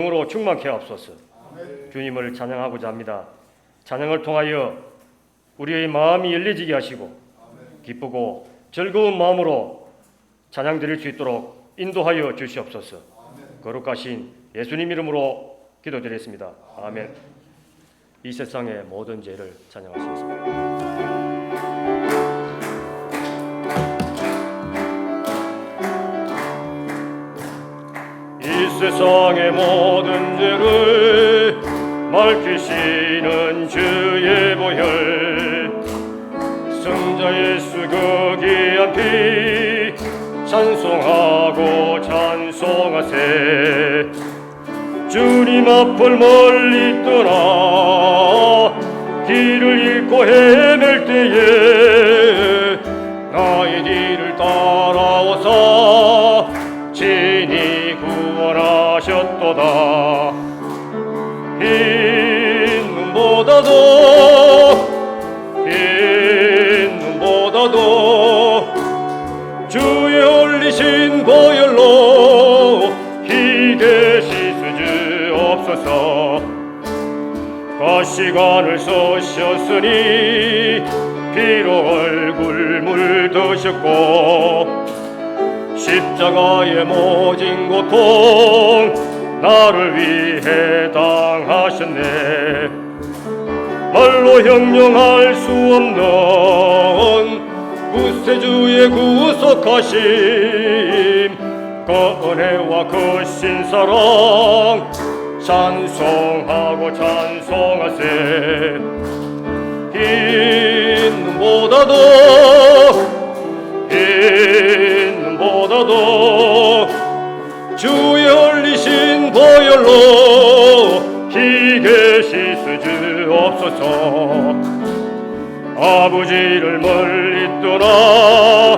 으로 충만케 하옵소서. 주님을 찬양하고자 합니다. 찬양을 통하여 우리의 마음이 열려지게 하시고 기쁘고 즐거운 마음으로 찬양 드릴 수 있도록 인도하여 주시옵소서. 거룩하신 예수님 이름으로 기도드렸습니다. 아멘. 이 세상의 모든 죄를 찬양하시겠습니다. 이 세상의 모든 죄를 밝히시는 주의 보혈, 성자 예수 그 귀한 피 찬송하고 찬송하세. 주님 앞을 멀리 떠나 길을 잃고 헤맬 때에 나의 길을 따라오사 친히 구원하셨도다. 흰 눈보다도 주의 흘리신 보혈로 희게 씻으시옵소서. 가시관을 쏘셨으니 피로 얼굴 물드셨고 십자가의 모진 고통 나를 위해 당하셨네. 말로 형용할 수 없는 구세주의 구속하심, 그 은혜와 그 신사랑 찬송하고 찬송하세. 흰 눈보다도 주의 흘리신 보혈로 희게 씻으시옵소서. 아버지를 멀리 떠나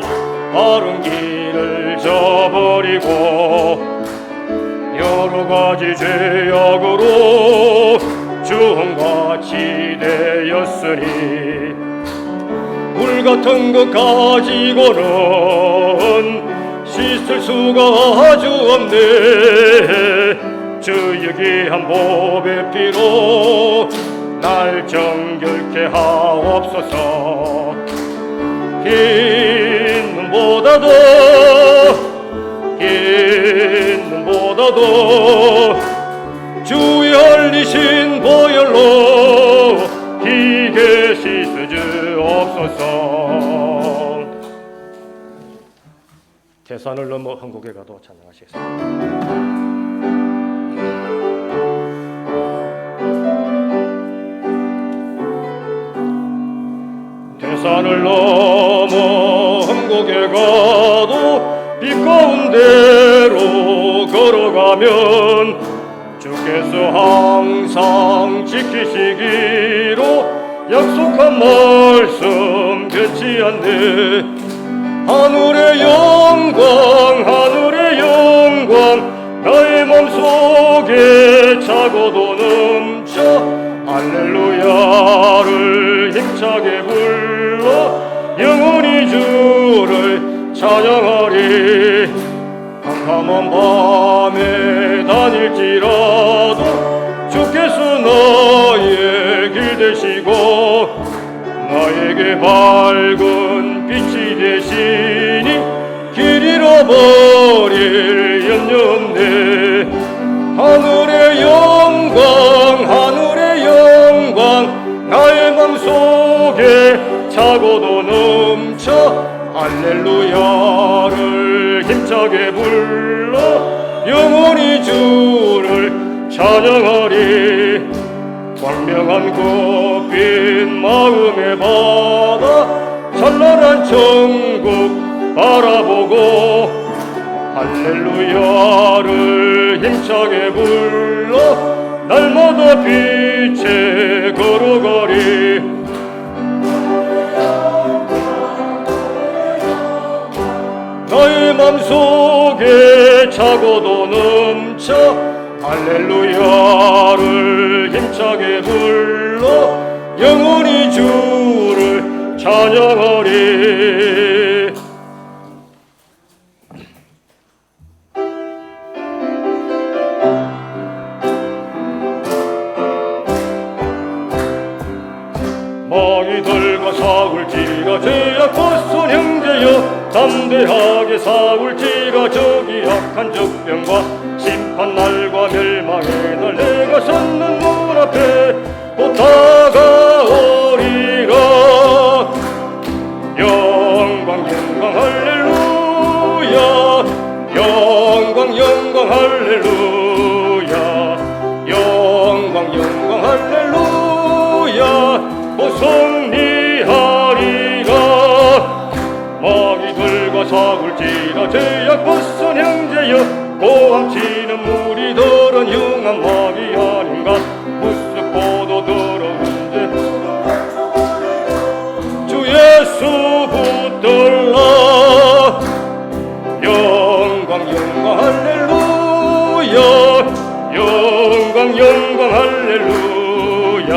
바른 길을 저버리고 여러 가지 죄악으로 주홍같이 되었으니 물같은 것 가지고는 씻을 수가 아주 없네. 주의 귀한 보배 피로 날 정결케 하옵소서. 흰 눈보다도 주의 흘리신 보혈로 희게 씻으시옵소서. 태산을 넘어 한국에 가도 찬양하시겠습니다. 태산을 넘어 한국에 가도 빛 가운데로 걸어가면 주께서 항상 지키시기로 약속한 말씀 변치 않네. 하늘의 영광 나의 맘속에 차고도 넘쳐 할렐루야를 힘차게 불러 영원히 주를 찬양하리. 캄캄한 밤에 다닐지라도 주께서 나의 길 되시고 나에게 밝은 빛이 되시니 길 잃어버릴 염려 없네. 하늘의 영광 나의 맘속에 차고도 넘쳐 할렐루야를 힘차게 불러 영원히 주를 찬양하리. 광명한 꽃빛 마음의 바다 찬란한 천국 바라보고 할렐루야를 힘차게 불러 날마다 빛에 걸어가리. 나의 맘속에 차고도 넘쳐 할렐루야를 힘차게 불러 영원히 주를 찬양하리. 싸울지라 죄악 벗은 형제여 담대하게 싸울지라 저기 악한 적병과 심판날과 멸망의 날 내가 섰는 문 앞에 곧 다가오리라. 영광 영광 할렐루야 영광 영광 할렐루야 영광 영광 할렐루야 곧 승리하리라. 마귀들과 싸울지라 죄악 벗은 형제여 고함치는 무리들은 흉한 마귀 아닌가. 무슨 포도들은 주 예수 붙들라. 영광 영광 할렐루야 영광 영광 할렐루야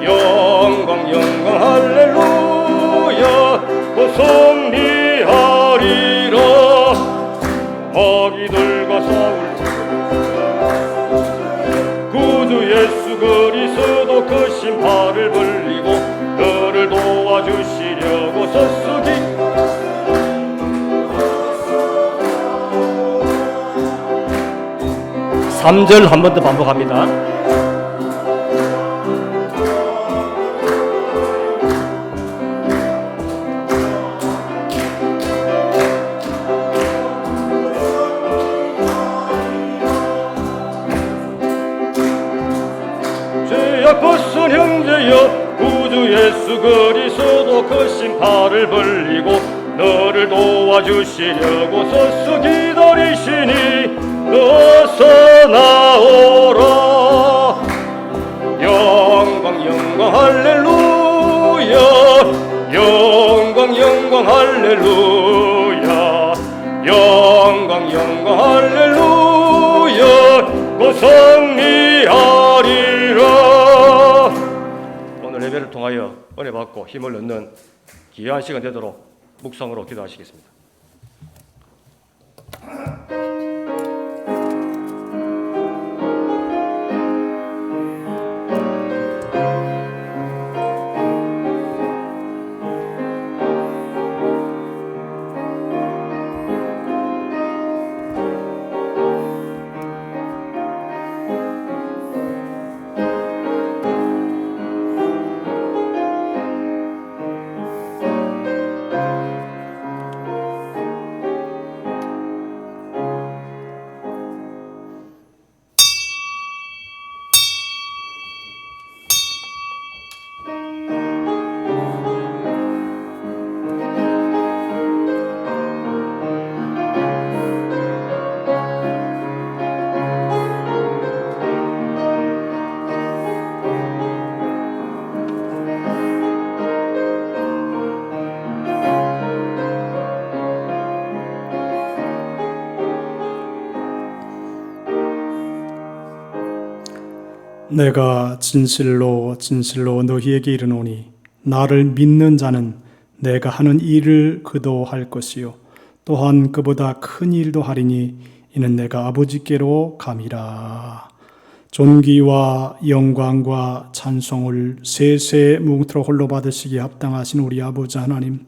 영광 영광 할렐루야 곧 승리하리라. 마귀들과 싸울 구주 예수 그리스도 그 신발을 벌리고 너를 도와주시려고 서쓰기 3절 한 번 더 반복합니다. 죄악 벗은 형제여 구주 예수 그리스도 그 신발을 벌리고 너를 도와주시려고 서서 기다리시니 어서 나오라. 영광 영광 할렐루야 영광 영광 할렐루야 영광 영광 할렐루야 곧 승리하리라. 오늘 예배를 통하여 은혜 받고 힘을 얻는 귀한 시간 되도록 묵상으로 기도하시겠습니다. 내가 진실로 진실로 너희에게 이르노니 나를 믿는 자는 내가 하는 일을 그도 할 것이요 또한 그보다 큰 일도 하리니 이는 내가 아버지께로 감이라. 존귀와 영광과 찬송을 세세 무궁토록 홀로 받으시기에 합당하신 우리 아버지 하나님,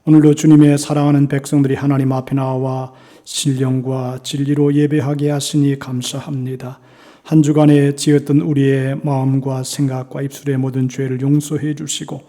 오늘도 주님의 사랑하는 백성들이 하나님 앞에 나와 신령과 진리로 예배하게 하시니 감사합니다. 한 주간에 지었던 우리의 마음과 생각과 입술의 모든 죄를 용서해 주시고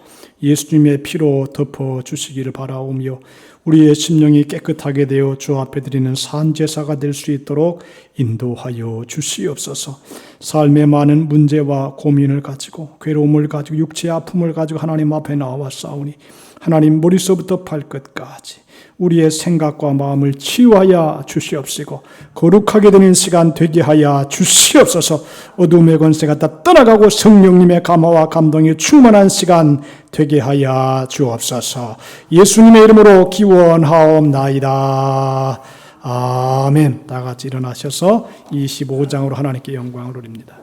예수님의 피로 덮어 주시기를 바라오며 우리의 심령이 깨끗하게 되어 주 앞에 드리는 산제사가 될 수 있도록 인도하여 주시옵소서. 삶의 많은 문제와 고민을 가지고 괴로움을 가지고 육체의 아픔을 가지고 하나님 앞에 나와 싸우니 하나님 머리서부터 발끝까지 우리의 생각과 마음을 치유하여 주시옵시고 거룩하게 되는 시간 되게 하여 주시옵소서. 어둠의 권세가 다 떠나가고 성령님의 감화와 감동이 충만한 시간 되게 하여 주옵소서. 예수님의 이름으로 기원하옵나이다. 아멘. 다 같이 일어나셔서 25장으로 하나님께 영광을 올립니다.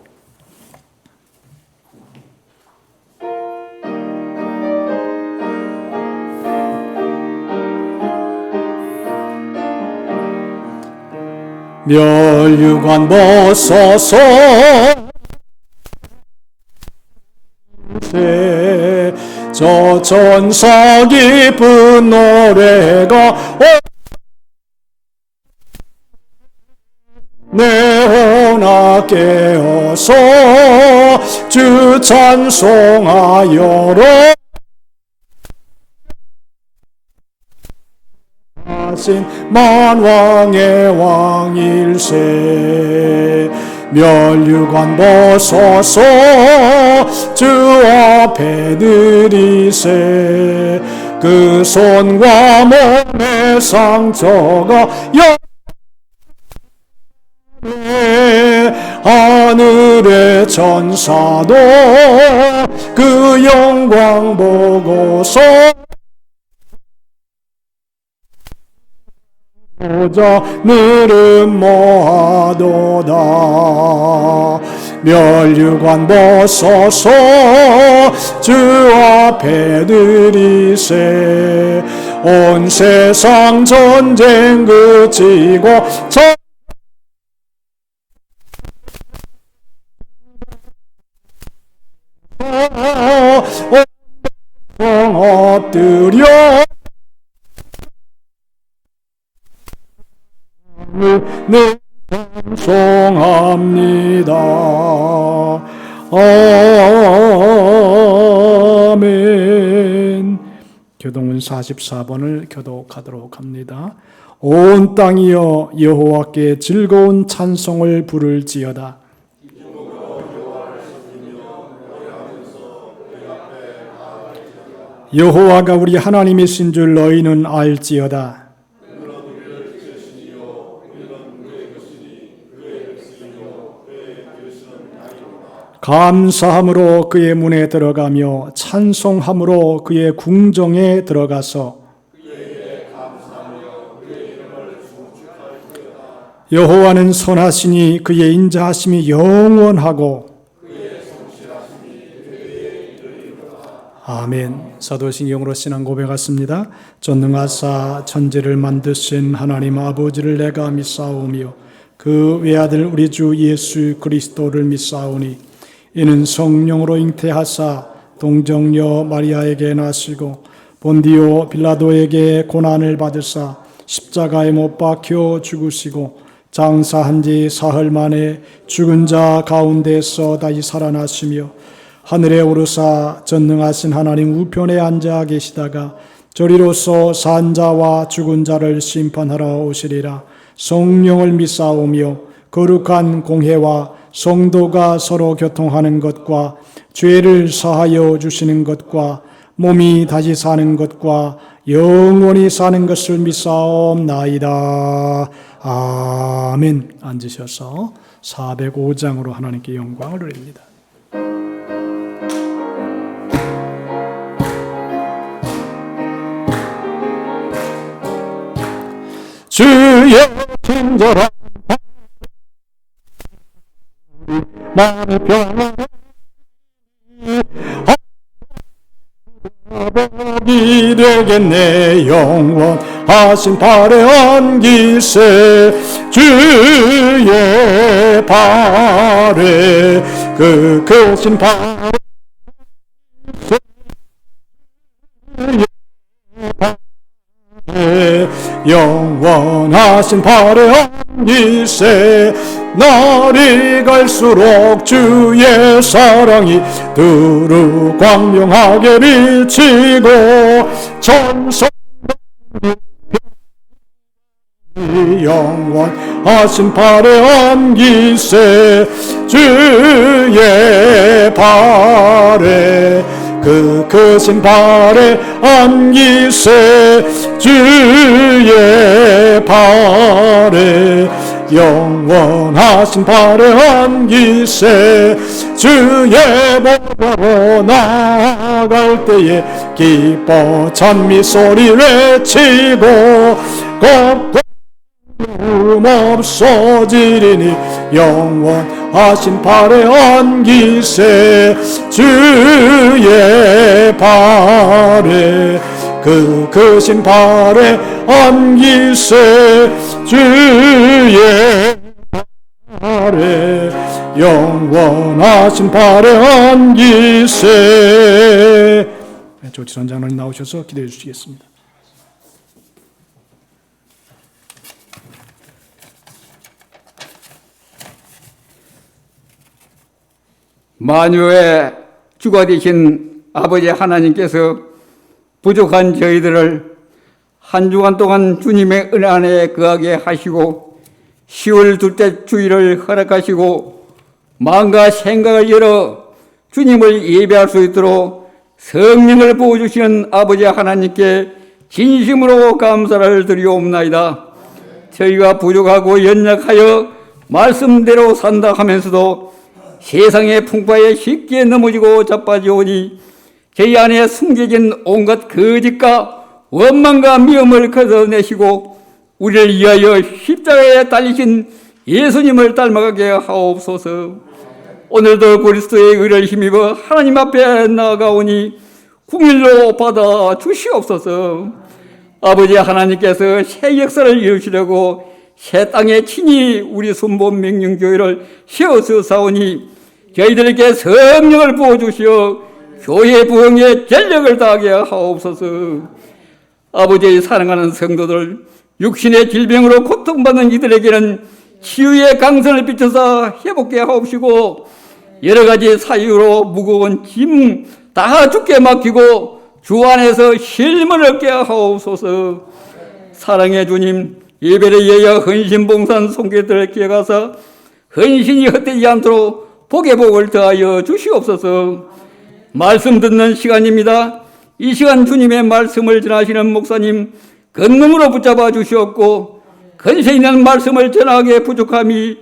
멸류관 벗어서 저 천사 깊은 노래가 내 혼아 깨어서 주 찬송하여로 하신 만왕의 왕일세 멸류관 벗어서 주 앞에 드리세 그 손과 몸의 상처가 하늘의 천사도 그 영광 보고서 보자 늘은 뭐하도다 멸류관 벗어서 주 앞에 드리세 온 세상 전쟁 그치고 엎드려 네 찬송합니다. 아멘. 교동문 44번을 교독하도록 합니다. 온 땅이여 여호와께 즐거운 찬송을 부를지어다. 여호와가 우리 하나님이신 줄 너희는 알지어다. 감사함으로 그의 문에 들어가며 찬송함으로 그의 궁정에 들어가서 여호와는 선하시니 그의 인자하심이 영원하고 아멘. 사도신경으로 신앙 고백하십니다. 전능하사 천지를 만드신 하나님 아버지를 내가 믿사오며 그 외아들 우리 주 예수 그리스도를 믿사오니 이는 성령으로 잉태하사 동정녀 마리아에게 나시고 본디오 빌라도에게 고난을 받으사 십자가에 못 박혀 죽으시고 장사한 지 사흘 만에 죽은 자 가운데서 다시 살아나시며 하늘에 오르사 전능하신 하나님 우편에 앉아 계시다가 저리로서 산 자와 죽은 자를 심판하러 오시리라. 성령을 믿사오며 거룩한 공회와 성도가 서로 교통하는 것과 죄를 사하여 주시는 것과 몸이 다시 사는 것과 영원히 사는 것을 믿사옵나이다. 아멘. 앉으셔서 405장으로 하나님께 영광을 드립니다. 주의 친절한 마음의 평안 아버지 되겠네 영원하신 발에 안기세 주의 발에 그 크신 발에 영원하신 발에 안기세 날이 갈수록 주의 사랑이 두루 광명하게 비치고 천성이 영원하신 발에 안기세 주의 발에 그 크신 발에 안기세 주의 발에 영원하신 발에 안기세 주의 보좌로 나아갈 때에 기뻐 찬미 소리 외치고 걱정 없어지리니 영원하신 발에 안기세 주의 발에 그 크신 발에 안기세 주의 발에 영원하신 발에 안기세 조치선 장로님 나오셔서 기도해 주시겠습니다. 만유의 주가 되신 아버지 하나님께서 부족한 저희들을 한 주간 동안 주님의 은혜 안에 거하게 하시고 10월 둘째 주일을 허락하시고 마음과 생각을 열어 주님을 예배할 수 있도록 성령을 부어주시는 아버지 하나님께 진심으로 감사를 드리옵나이다. 저희가 부족하고 연약하여 말씀대로 산다 하면서도 세상의 풍파에 쉽게 넘어지고 자빠지오니 저희 안에 숨겨진 온갖 거짓과 원망과 미움을 걷어내시고 우리를 위하여 십자가에 달리신 예수님을 닮아가게 하옵소서. 오늘도 그리스도의 의를 힘입어 하나님 앞에 나아가오니 궁일로 받아 주시옵소서. 아버지 하나님께서 새 역사를 이루시려고 새 땅에 친히 우리 순본 명령교회를 세워주사오니 저희들에게 성령을 부어주시어 교회 부흥에 전력을 다하게 하옵소서. 아버지의 사랑하는 성도들, 육신의 질병으로 고통받는 이들에게는 치유의 강선을 비춰서 회복케 하옵시고 여러 가지 사유로 무거운 짐 다 주께 맡기고 주 안에서 힐을 얻게 하옵소서. 사랑의 주님, 예배를 위하여 헌신봉산 손길들을 기억하사 헌신이 헛되지 않도록 복의 복을 더하여 주시옵소서. 말씀 듣는 시간입니다. 이 시간 주님의 말씀을 전하시는 목사님 권능으로 붙잡아 주시옵고 근세 있는 말씀을 전하기에 부족함이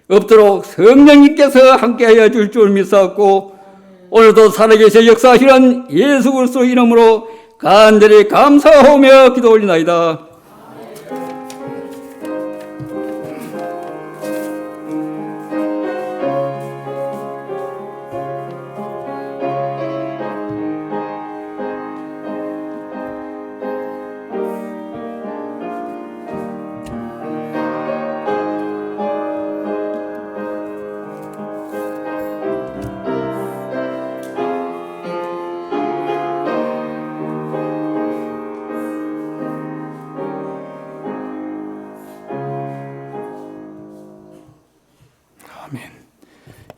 없도록 성령님께서 함께하여 줄 줄 믿사옵고 오늘도 살아계셔 역사하시는 예수 그리스도 이름으로 간절히 감사하며 기도 올리나이다.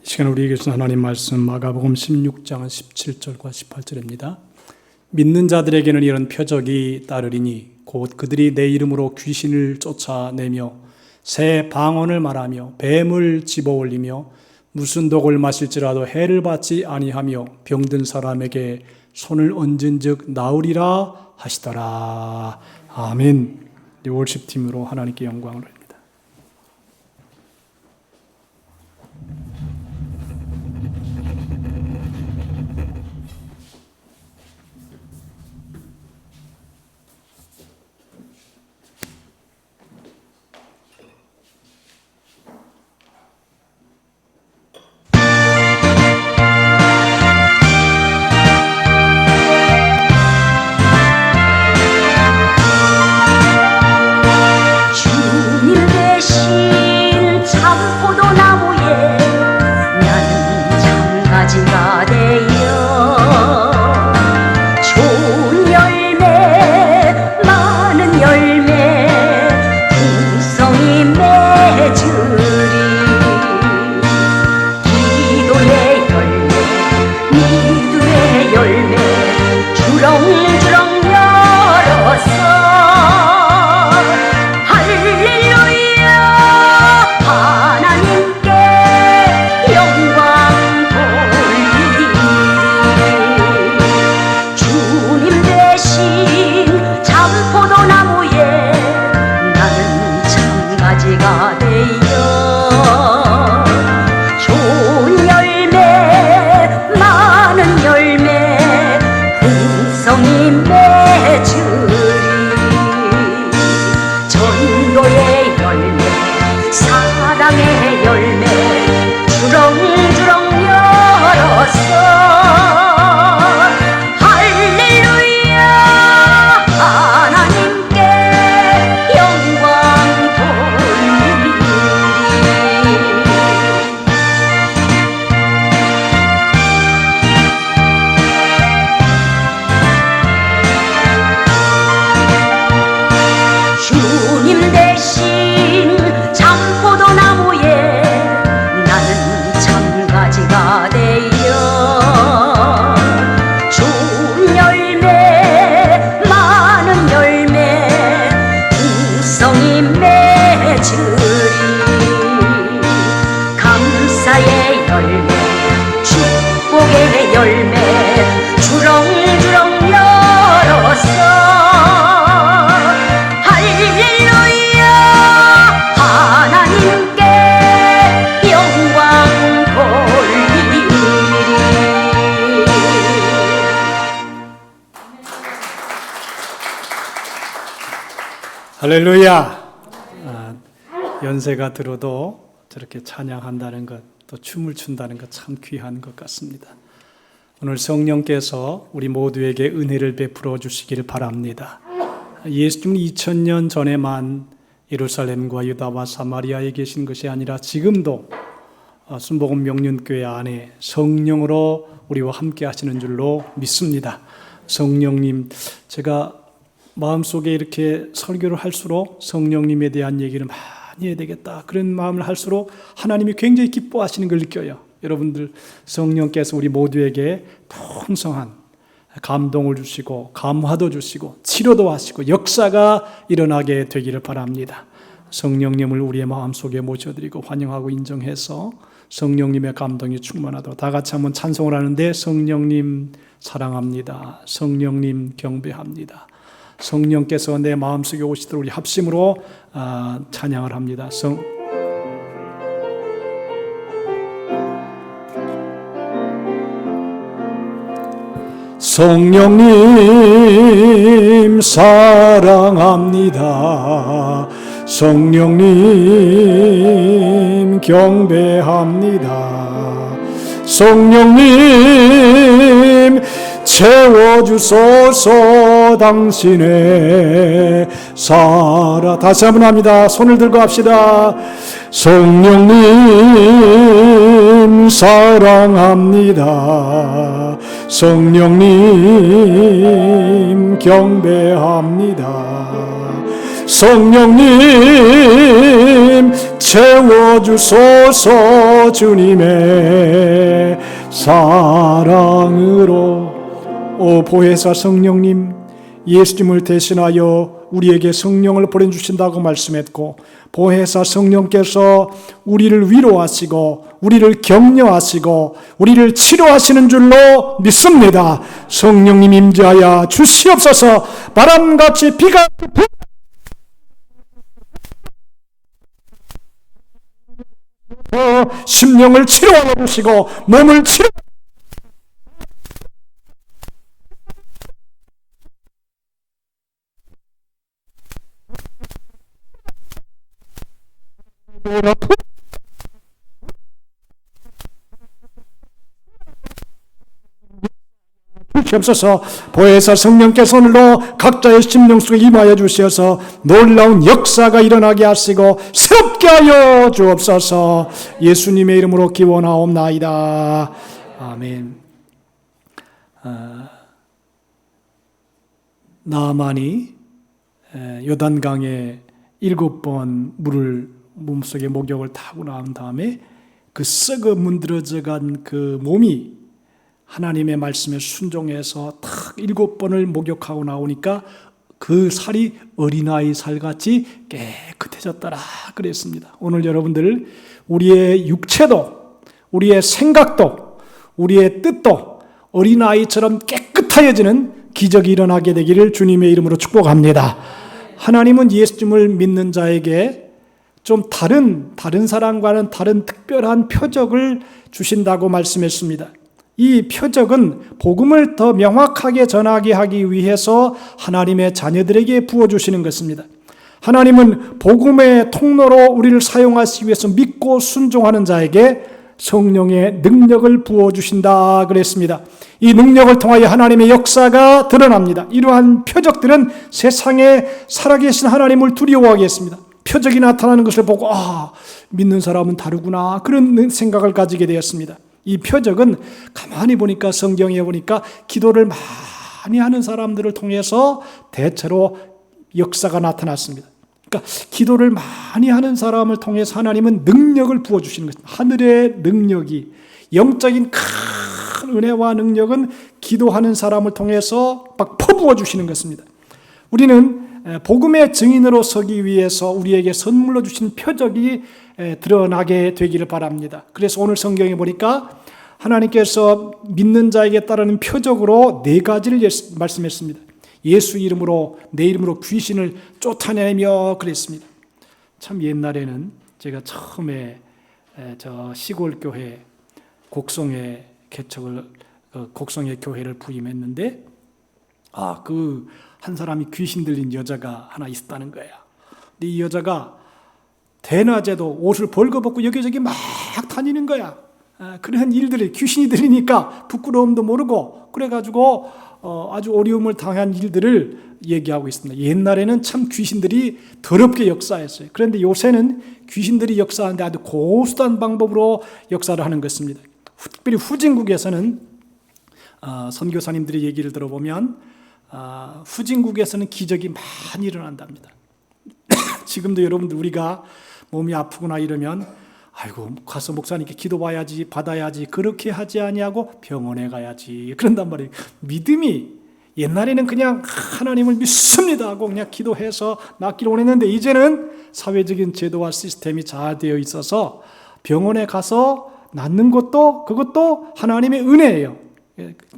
이 시간 우리에게 주신 하나님 말씀 마가복음 16장 17절과 18절입니다. 믿는 자들에게는 이런 표적이 따르리니 곧 그들이 내 이름으로 귀신을 쫓아내며 새 방언을 말하며 뱀을 집어올리며 무슨 독을 마실지라도 해를 받지 아니하며 병든 사람에게 손을 얹은즉 나으리라 하시더라. 아멘. 월십팀으로 하나님께 영광을 올립니다. 주님 열매 축복의 열매 주렁주렁 열었어. 할렐루야 하나님께 영광 돌리리. 할렐루야. 연세가 들어도 저렇게 찬양한다는 것, 또 춤을 춘다는 것 참 귀한 것 같습니다. 오늘 성령께서 우리 모두에게 은혜를 베풀어 주시길 바랍니다. 예수님은 2000년 전에만 예루살렘과 유다와 사마리아에 계신 것이 아니라 지금도 순복음 명륜교회 안에 성령으로 우리와 함께 하시는 줄로 믿습니다. 성령님, 제가 마음속에 이렇게 설교를 할수록 성령님에 대한 얘기를 많이 해야 되겠다, 그런 마음을 할수록 하나님이 굉장히 기뻐하시는 걸 느껴요. 여러분들, 성령께서 우리 모두에게 풍성한 감동을 주시고 감화도 주시고 치료도 하시고 역사가 일어나게 되기를 바랍니다. 성령님을 우리의 마음속에 모셔드리고 환영하고 인정해서 성령님의 감동이 충만하도록 다 같이 한번 찬송을 하는데, 성령님 사랑합니다, 성령님 경배합니다, 성령께서 내 마음속에 오시도록 우리 합심으로 찬양을 합니다. 성령님 사랑합니다, 성령님 경배합니다, 성령님 채워주소서 당신의 다시 한번 합니다. 손을 들고 합시다. 성령님 사랑합니다, 성령님 경배합니다, 성령님 채워주소서 주님의 사랑으로. 보혜사 성령님, 예수님을 대신하여 우리에게 성령을 보내주신다고 말씀했고, 보혜사 성령께서 우리를 위로하시고 우리를 격려하시고 우리를 치료하시는 줄로 믿습니다. 성령님 임재하여 주시옵소서. 바람같이 비가 심령을 치료하여 주시고 몸을 치료 주시옵소서. 보혜사 성령께서 오늘도 각자의 심령 속에 임하여 주시어서 놀라운 역사가 일어나게 하시고 새롭게 하여 주옵소서. 예수님의 이름으로 기원하옵나이다. 아멘. 나아만이 요단강에 7번 물을 몸속에 목욕을 타고 나온 다음에 그 썩어 문드러져간 그 몸이 하나님의 말씀에 순종해서 딱 7번을 목욕하고 나오니까 그 살이 어린아이 살같이 깨끗해졌더라 그랬습니다. 오늘 여러분들, 우리의 육체도 우리의 생각도 우리의 뜻도 어린아이처럼 깨끗해지는 기적이 일어나게 되기를 주님의 이름으로 축복합니다. 하나님은 예수님을 믿는 자에게 좀 다른 사람과는 다른 특별한 표적을 주신다고 말씀했습니다. 이 표적은 복음을 더 명확하게 전하게 하기 위해서 하나님의 자녀들에게 부어주시는 것입니다. 하나님은 복음의 통로로 우리를 사용하시기 위해서 믿고 순종하는 자에게 성령의 능력을 부어주신다 그랬습니다. 이 능력을 통하여 하나님의 역사가 드러납니다. 이러한 표적들은 세상에 살아계신 하나님을 두려워하게 했습니다. 표적이 나타나는 것을 보고 믿는 사람은 다르구나, 그런 생각을 가지게 되었습니다. 이 표적은 가만히 보니까, 성경에 보니까 기도를 많이 하는 사람들을 통해서 대체로 역사가 나타났습니다. 그러니까 기도를 많이 하는 사람을 통해서 하나님은 능력을 부어주시는 것입니다. 하늘의 능력이, 영적인 큰 은혜와 능력은 기도하는 사람을 통해서 막 퍼부어 주시는 것입니다. 우리는 복음의 증인으로 서기 위해서 우리에게 선물로 주신 표적이 드러나게 되기를 바랍니다. 그래서 오늘 성경에 보니까 하나님께서 믿는 자에게 따르는 표적으로 4가지를 말씀했습니다. 예수 이름으로, 내 이름으로 귀신을 쫓아내며 그랬습니다. 참 옛날에는 제가 처음에 저 시골 교회 곡성에 곡성의 교회를 부임했는데 그 한 사람이 귀신 들린 여자가 하나 있었다는 거야. 근데 이 여자가 대낮에도 옷을 벌거벗고 여기저기 막 다니는 거야. 그런 일들이 귀신이 들리니까 부끄러움도 모르고 그래가지고 아주 어려움을 당한 일들을 얘기하고 있습니다. 옛날에는 참 귀신들이 더럽게 역사했어요. 그런데 요새는 귀신들이 역사하는데 아주 고수단 방법으로 역사를 하는 것입니다. 특별히 후진국에서는 선교사님들의 얘기를 들어보면 후진국에서는 기적이 많이 일어난답니다. 지금도 여러분들 우리가 몸이 아프거나 이러면 아이고 가서 목사님께 기도봐야지 받아야지 그렇게 하지 아니하고 병원에 가야지 그런단 말이에요. 믿음이 옛날에는 그냥 하나님을 믿습니다 하고 그냥 기도해서 낫기를 원했는데 이제는 사회적인 제도와 시스템이 잘 되어 있어서 병원에 가서 낫는 것도 그것도 하나님의 은혜예요.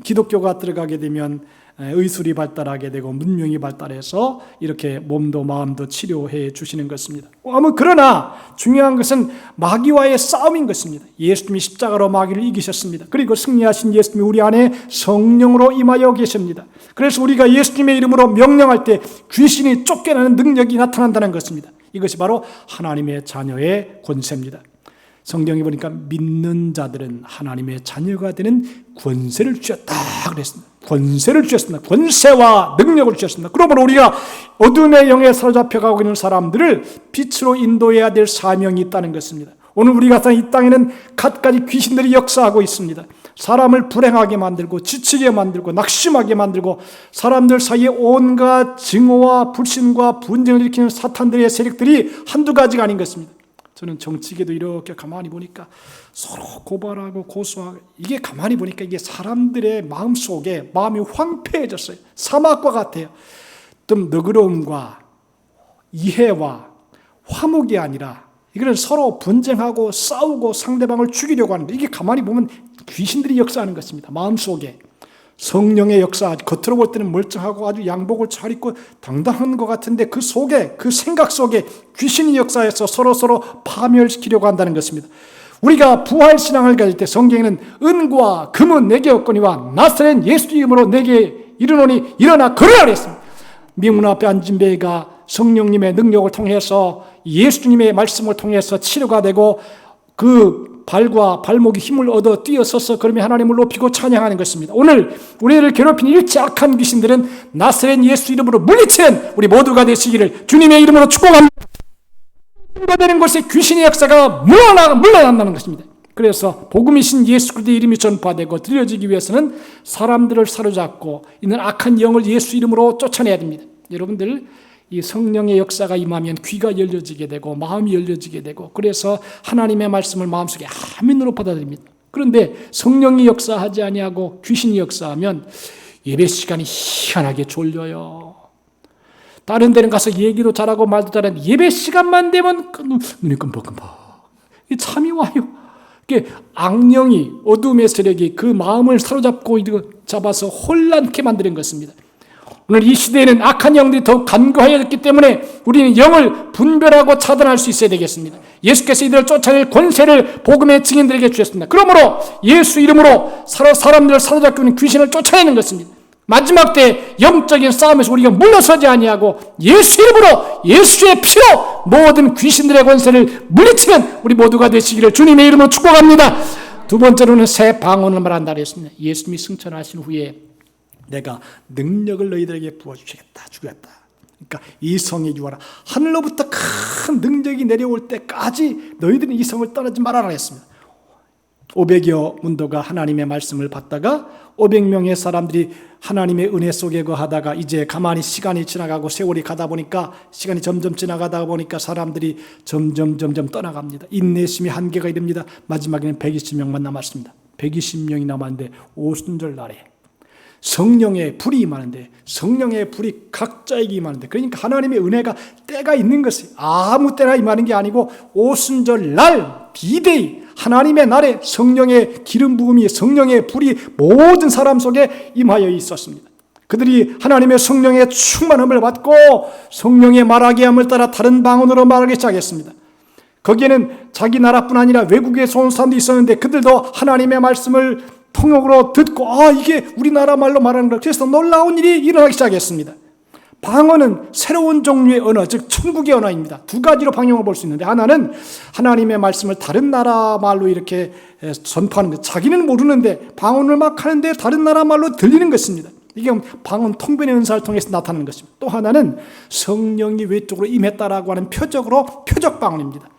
기독교가 들어가게 되면 의술이 발달하게 되고 문명이 발달해서 이렇게 몸도 마음도 치료해 주시는 것입니다. 그러나 중요한 것은 마귀와의 싸움인 것입니다. 예수님이 십자가로 마귀를 이기셨습니다. 그리고 승리하신 예수님이 우리 안에 성령으로 임하여 계십니다. 그래서 우리가 예수님의 이름으로 명령할 때 귀신이 쫓겨나는 능력이 나타난다는 것입니다. 이것이 바로 하나님의 자녀의 권세입니다. 성경에 보니까 믿는 자들은 하나님의 자녀가 되는 권세를 주셨다 그랬습니다. 권세를 주셨습니다. 권세와 능력을 주셨습니다. 그러므로 우리가 어둠의 영에 사로잡혀가고 있는 사람들을 빛으로 인도해야 될 사명이 있다는 것입니다. 오늘 우리가 사는 이 땅에는 갖가지 귀신들이 역사하고 있습니다. 사람을 불행하게 만들고 지치게 만들고 낙심하게 만들고 사람들 사이에 온갖 증오와 불신과 분쟁을 일으키는 사탄들의 세력들이 한두 가지가 아닌 것입니다. 저는 정치계도 이렇게 가만히 보니까 서로 고발하고 고소하고 이게 가만히 보니까 이게 사람들의 마음속에 마음이 황폐해졌어요. 사막과 같아요. 좀 너그러움과 이해와 화목이 아니라 이거는 서로 분쟁하고 싸우고 상대방을 죽이려고 하는데 이게 가만히 보면 귀신들이 역사하는 것입니다. 마음속에 성령의 역사, 겉으로 볼 때는 멀쩡하고 아주 양복을 잘 입고 당당한 것 같은데 그 속에, 그 생각 속에 귀신이 역사해서 서로 파멸시키려고 한다는 것입니다. 우리가 부활신앙을 가질 때 성경에는 은과 금은 내게 없거니와 나사렛 예수 이름으로 내게 이르노니 일어나 걸으라 그랬습니다. 미문 앞에 앉은 배가 성령님의 능력을 통해서 예수님의 말씀을 통해서 치료가 되고 그 발과 발목이 힘을 얻어 뛰어서서 그러면 하나님을 높이고 찬양하는 것입니다. 오늘 우리를 괴롭히는 일체 악한 귀신들은 나사렛 예수 이름으로 물리치는 우리 모두가 되시기를 주님의 이름으로 축복합니다. 되는 곳에 귀신의 역사가 물러난다는 것입니다. 그래서 복음이신 예수 그리스도의 이름이 전파되고 들려지기 위해서는 사람들을 사로잡고 있는 악한 영을 예수 이름으로 쫓아내야 됩니다. 여러분들 이 성령의 역사가 임하면 귀가 열려지게 되고 마음이 열려지게 되고 그래서 하나님의 말씀을 마음속에 아멘으로 받아들입니다. 그런데 성령이 역사하지 아니하고 귀신이 역사하면 예배 시간이 희한하게 졸려요. 다른 데는 가서 얘기도 잘하고 말도 잘하는데 예배 시간만 되면 눈이 끔뻑끔뻑 잠이 와요. 악령이 어둠의 세력이 그 마음을 사로잡고 잡아서 혼란케 만드는 것입니다. 오늘 이 시대에는 악한 영들이 더욱 간교하였기 때문에 우리는 영을 분별하고 차단할 수 있어야 되겠습니다. 예수께서 이들을 쫓아낼 권세를 복음의 증인들에게 주셨습니다. 그러므로 예수 이름으로 사람들을 사로잡고 있는 귀신을 쫓아내는 것입니다. 마지막 때 영적인 싸움에서 우리가 물러서지 아니하고 예수 이름으로 예수의 피로 모든 귀신들의 권세를 물리치는 우리 모두가 되시기를 주님의 이름으로 축복합니다. 두 번째로는 새 방언을 말한다 그랬습니다. 예수님이 승천하신 후에 내가 능력을 너희들에게 부어주시겠다 주겠다. 그러니까 이 성에 유하라. 하늘로부터 큰 능력이 내려올 때까지 너희들은 이 성을 떠나지 말아라 했습니다. 500여 문도가 하나님의 말씀을 받다가 500명의 사람들이 하나님의 은혜 속에 거하다가 이제 가만히 시간이 지나가고 세월이 가다 보니까 시간이 점점 지나가다 보니까 사람들이 점점 떠나갑니다. 인내심이 한계가 이릅니다. 마지막에는 120명만 남았습니다. 120명이 남았는데 오순절 날에 성령의 불이 임하는데, 성령의 불이 각자에게 임하는데, 그러니까 하나님의 은혜가 때가 있는 것이 아무 때나 임하는 게 아니고 오순절 날 비대히 하나님의 날에 성령의 기름 부음이, 성령의 불이 모든 사람 속에 임하여 있었습니다. 그들이 하나님의 성령의 충만함을 받고 성령의 말하게 함을 따라 다른 방언으로 말하기 시작했습니다. 거기에는 자기 나라뿐 아니라 외국에서 온 사람도 있었는데 그들도 하나님의 말씀을 통역으로 듣고 이게 우리나라 말로 말하는 거, 그래서 놀라운 일이 일어나기 시작했습니다. 방언은 새로운 종류의 언어, 즉 천국의 언어입니다. 두 가지로 방향을 볼 수 있는데, 하나는 하나님의 말씀을 다른 나라 말로 이렇게 전파하는 것, 자기는 모르는데 방언을 막 하는데 다른 나라 말로 들리는 것입니다. 이게 방언 통변의 은사를 통해서 나타나는 것입니다. 또 하나는 성령이 외적으로 임했다라고 하는 표적으로 표적 방언입니다.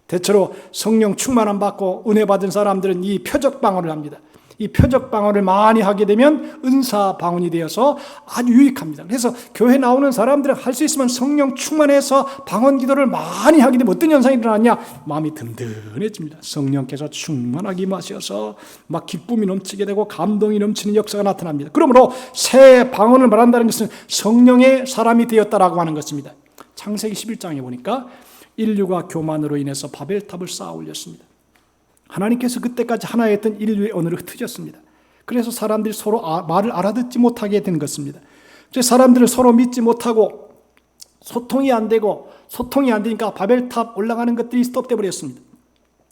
대체로 성령 충만함 받고 은혜 받은 사람들은 이 표적 방언을 합니다. 이 표적 방언을 많이 하게 되면 은사 방언이 되어서 아주 유익합니다. 그래서 교회 나오는 사람들은 할 수 있으면 성령 충만해서 방언 기도를 많이 하게 되면 어떤 현상이 일어나냐? 마음이 든든해집니다. 성령께서 충만하게 임하셔서 막 기쁨이 넘치게 되고 감동이 넘치는 역사가 나타납니다. 그러므로 새 방언을 말한다는 것은 성령의 사람이 되었다라고 하는 것입니다. 창세기 11장에 보니까 인류가 교만으로 인해서 바벨탑을 쌓아 올렸습니다. 하나님께서 그때까지 하나였던 인류의 언어를 흩으셨습니다. 그래서 사람들이 서로 말을 알아듣지 못하게 된 것입니다. 그래서 사람들을 서로 믿지 못하고 소통이 안 되니까 바벨탑 올라가는 것들이 스톱돼 버렸습니다.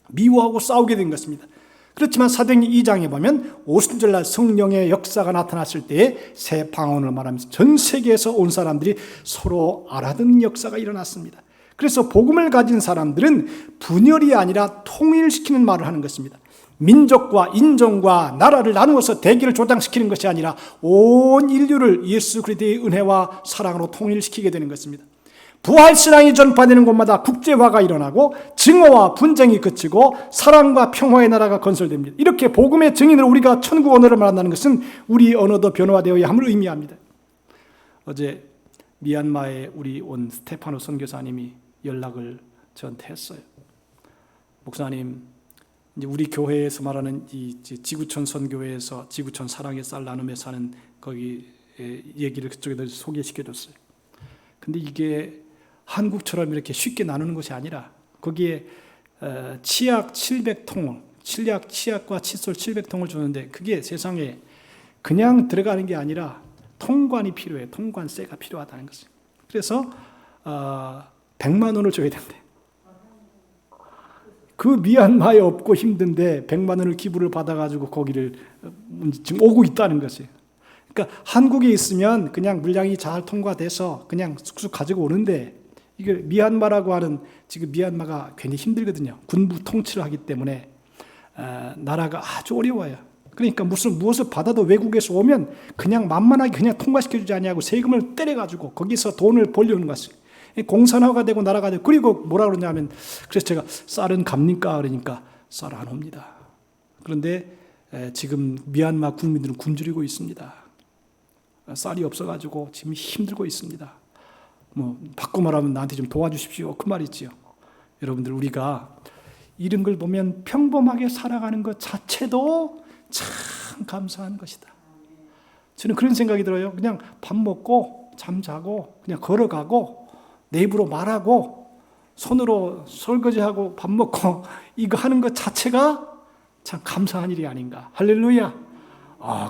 미워하고 싸우게 된 것입니다. 그렇지만 사도행전 2장에 보면 오순절날 성령의 역사가 나타났을 때에 새 방언을 말하면서 전 세계에서 온 사람들이 서로 알아듣는 역사가 일어났습니다. 그래서 복음을 가진 사람들은 분열이 아니라 통일시키는 말을 하는 것입니다. 민족과 인종과 나라를 나누어서 대기를 조장시키는 것이 아니라 온 인류를 예수 그리스도의 은혜와 사랑으로 통일시키게 되는 것입니다. 부활신앙이 전파되는 곳마다 국제화가 일어나고 증오와 분쟁이 그치고 사랑과 평화의 나라가 건설됩니다. 이렇게 복음의 증인으로 우리가 천국 언어를 말한다는 것은 우리 언어도 변화되어야 함을 의미합니다. 어제 미얀마에 우리 온 스테파노 선교사님이 연락을 저한테 했어요. 목사님, 이제 우리 교회에서 말하는 이 지구촌 선교회에서 지구촌 사랑의 쌀 나눔에 사는 거기 얘기를 그쪽에다 소개시켜줬어요. 근데 이게 한국처럼 이렇게 쉽게 나누는 것이 아니라 거기에 치약 700통, 치약과 칫솔 700통을 주는데 그게 세상에 그냥 들어가는 게 아니라 통관이 필요해요. 통관세가 필요하다는 것이에요. 그래서 100만 원을 줘야 된대. 그 미얀마에 없고 힘든데 100만 원을 기부를 받아가지고 거기를 지금 오고 있다는 것이에요. 그러니까 한국에 있으면 그냥 물량이 잘 통과돼서 그냥 쑥쑥 가지고 오는데 이게 미얀마라고 하는, 지금 미얀마가 굉장히 힘들거든요. 군부 통치를 하기 때문에 나라가 아주 어려워요. 그러니까 무엇을 받아도 외국에서 오면 그냥 만만하게 그냥 통과시켜주지 않냐고 세금을 때려가지고 거기서 돈을 벌려는 것이에요. 공산화가 되고 나라가 되고, 그리고 뭐라 그러냐면, 그래서 제가 쌀은 갑니까? 그러니까 쌀 안 옵니다. 그런데 지금 미얀마 국민들은 굶주리고 있습니다. 쌀이 없어가지고 지금 힘들고 있습니다. 바꿔 말하면 나한테 좀 도와주십시오. 그 말이지요. 여러분들, 우리가 이런 걸 보면 평범하게 살아가는 것 자체도 참 감사한 것이다. 저는 그런 생각이 들어요. 그냥 밥 먹고 잠 자고 그냥 걸어가고 내 입으로 말하고 손으로 설거지하고 밥 먹고 이거 하는 것 자체가 참 감사한 일이 아닌가. 할렐루야.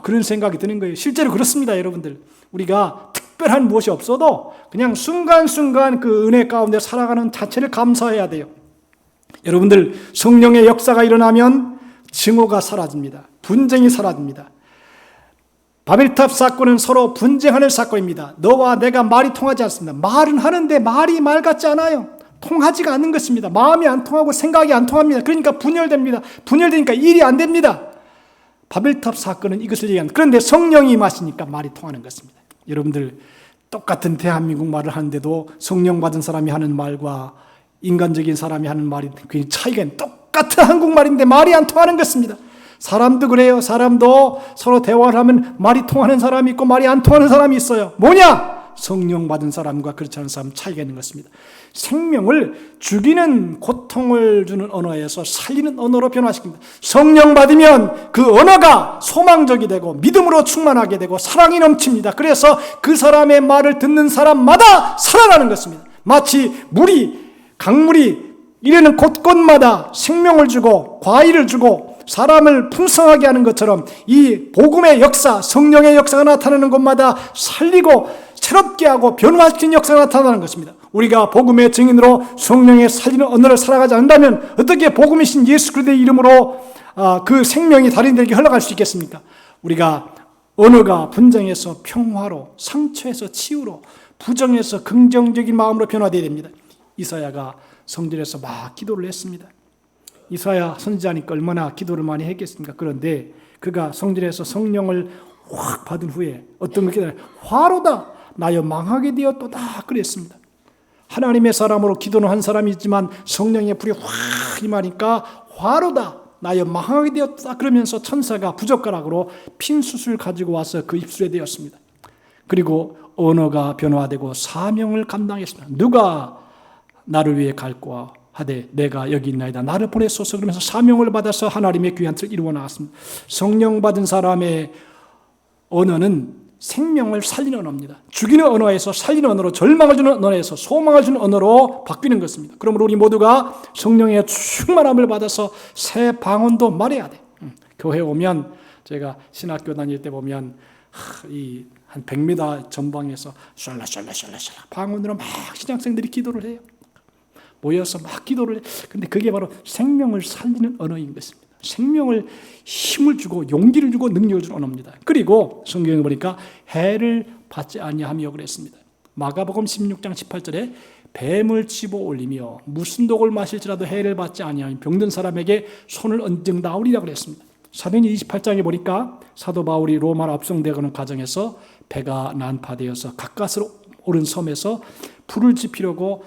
그런 생각이 드는 거예요. 실제로 그렇습니다, 여러분들. 우리가 특별한 무엇이 없어도 그냥 순간순간 그 은혜 가운데 살아가는 자체를 감사해야 돼요. 여러분들, 성령의 역사가 일어나면 증오가 사라집니다. 분쟁이 사라집니다. 바벨탑 사건은 서로 분쟁하는 사건입니다. 너와 내가 말이 통하지 않습니다. 말은 하는데 말이 말 같지 않아요. 통하지가 않는 것입니다. 마음이 안 통하고 생각이 안 통합니다. 그러니까 분열됩니다. 분열되니까 일이 안 됩니다. 바벨탑 사건은 이것을 얘기합니다. 그런데 성령이 임하시니까 말이 통하는 것입니다. 여러분들, 똑같은 대한민국 말을 하는데도 성령 받은 사람이 하는 말과 인간적인 사람이 하는 말이 굉장히 차이가 있는, 똑같은 한국말인데 말이 안 통하는 것입니다. 사람도 그래요. 사람도 서로 대화를 하면 말이 통하는 사람이 있고 말이 안 통하는 사람이 있어요. 뭐냐? 성령 받은 사람과 그렇지 않은 사람 차이가 있는 것입니다. 생명을 죽이는 고통을 주는 언어에서 살리는 언어로 변화시킵니다. 성령 받으면 그 언어가 소망적이 되고 믿음으로 충만하게 되고 사랑이 넘칩니다. 그래서 그 사람의 말을 듣는 사람마다 살아나는 것입니다. 마치 강물이 이래는 곳곳마다 생명을 주고 과일을 주고 사람을 풍성하게 하는 것처럼 이 복음의 역사, 성령의 역사가 나타나는 곳마다 살리고 새롭게 하고 변화시키는 역사가 나타나는 것입니다. 우리가 복음의 증인으로 성령의 살리는 언어를 살아가지 않는다면 어떻게 복음이신 예수 그리스도의 이름으로 그 생명이 다른들에게 흘러갈 수 있겠습니까? 우리가 언어가 분쟁에서 평화로, 상처에서 치유로, 부정에서 긍정적인 마음으로 변화되어야 됩니다. 이사야가 성전에서 막 기도를 했습니다. 이사야 선지자니까 얼마나 기도를 많이 했겠습니까? 그런데 그가 성전에서 성령을 확 받은 후에 어떤 걸 기도를 화로다 나여 망하게 되었도다 그랬습니다. 하나님의 사람으로 기도는 한 사람이 있지만 성령의 불이 확 임하니까 화로다 나여 망하게 되었다 그러면서 천사가 부젓가락으로 핀 숯을 가지고 와서 그 입술에 대었습니다. 그리고 언어가 변화되고 사명을 감당했습니다. 누가 나를 위해 갈꼬아 하되 내가 여기 있나이다 나를 보내소서 그러면서 사명을 받아서 하나님의 귀한 뜻을 이루어 나갔습니다. 성령 받은 사람의 언어는 생명을 살리는 언어입니다. 죽이는 언어에서 살리는 언어로, 절망을 주는 언어에서 소망을 주는 언어로 바뀌는 것입니다. 그러므로 우리 모두가 성령의 충만함을 받아서 새 방언도 말해야 돼. 교회 오면 제가 신학교 다닐 때 보면 이 한 100m 전방에서 샬라샬라샬라샬라 방언으로 막 신학생들이 기도를 해요. 모여서 막 기도를 해. 근데 그게 바로 생명을 살리는 언어인 것입니다. 생명을 힘을 주고 용기를 주고 능력을 주는 언어입니다. 그리고 성경에 보니까 해를 받지 아니하며 그랬습니다. 마가복음 16장 18절에 뱀을 집어 올리며 무슨 독을 마실지라도 해를 받지 아니하며 병든 사람에게 손을 얹은다오리라 그랬습니다. 사도행전 28장에 보니까 사도 바울이 로마 압송되는 과정에서 배가 난파되어서 가까스로 오른 섬에서 불을 지피려고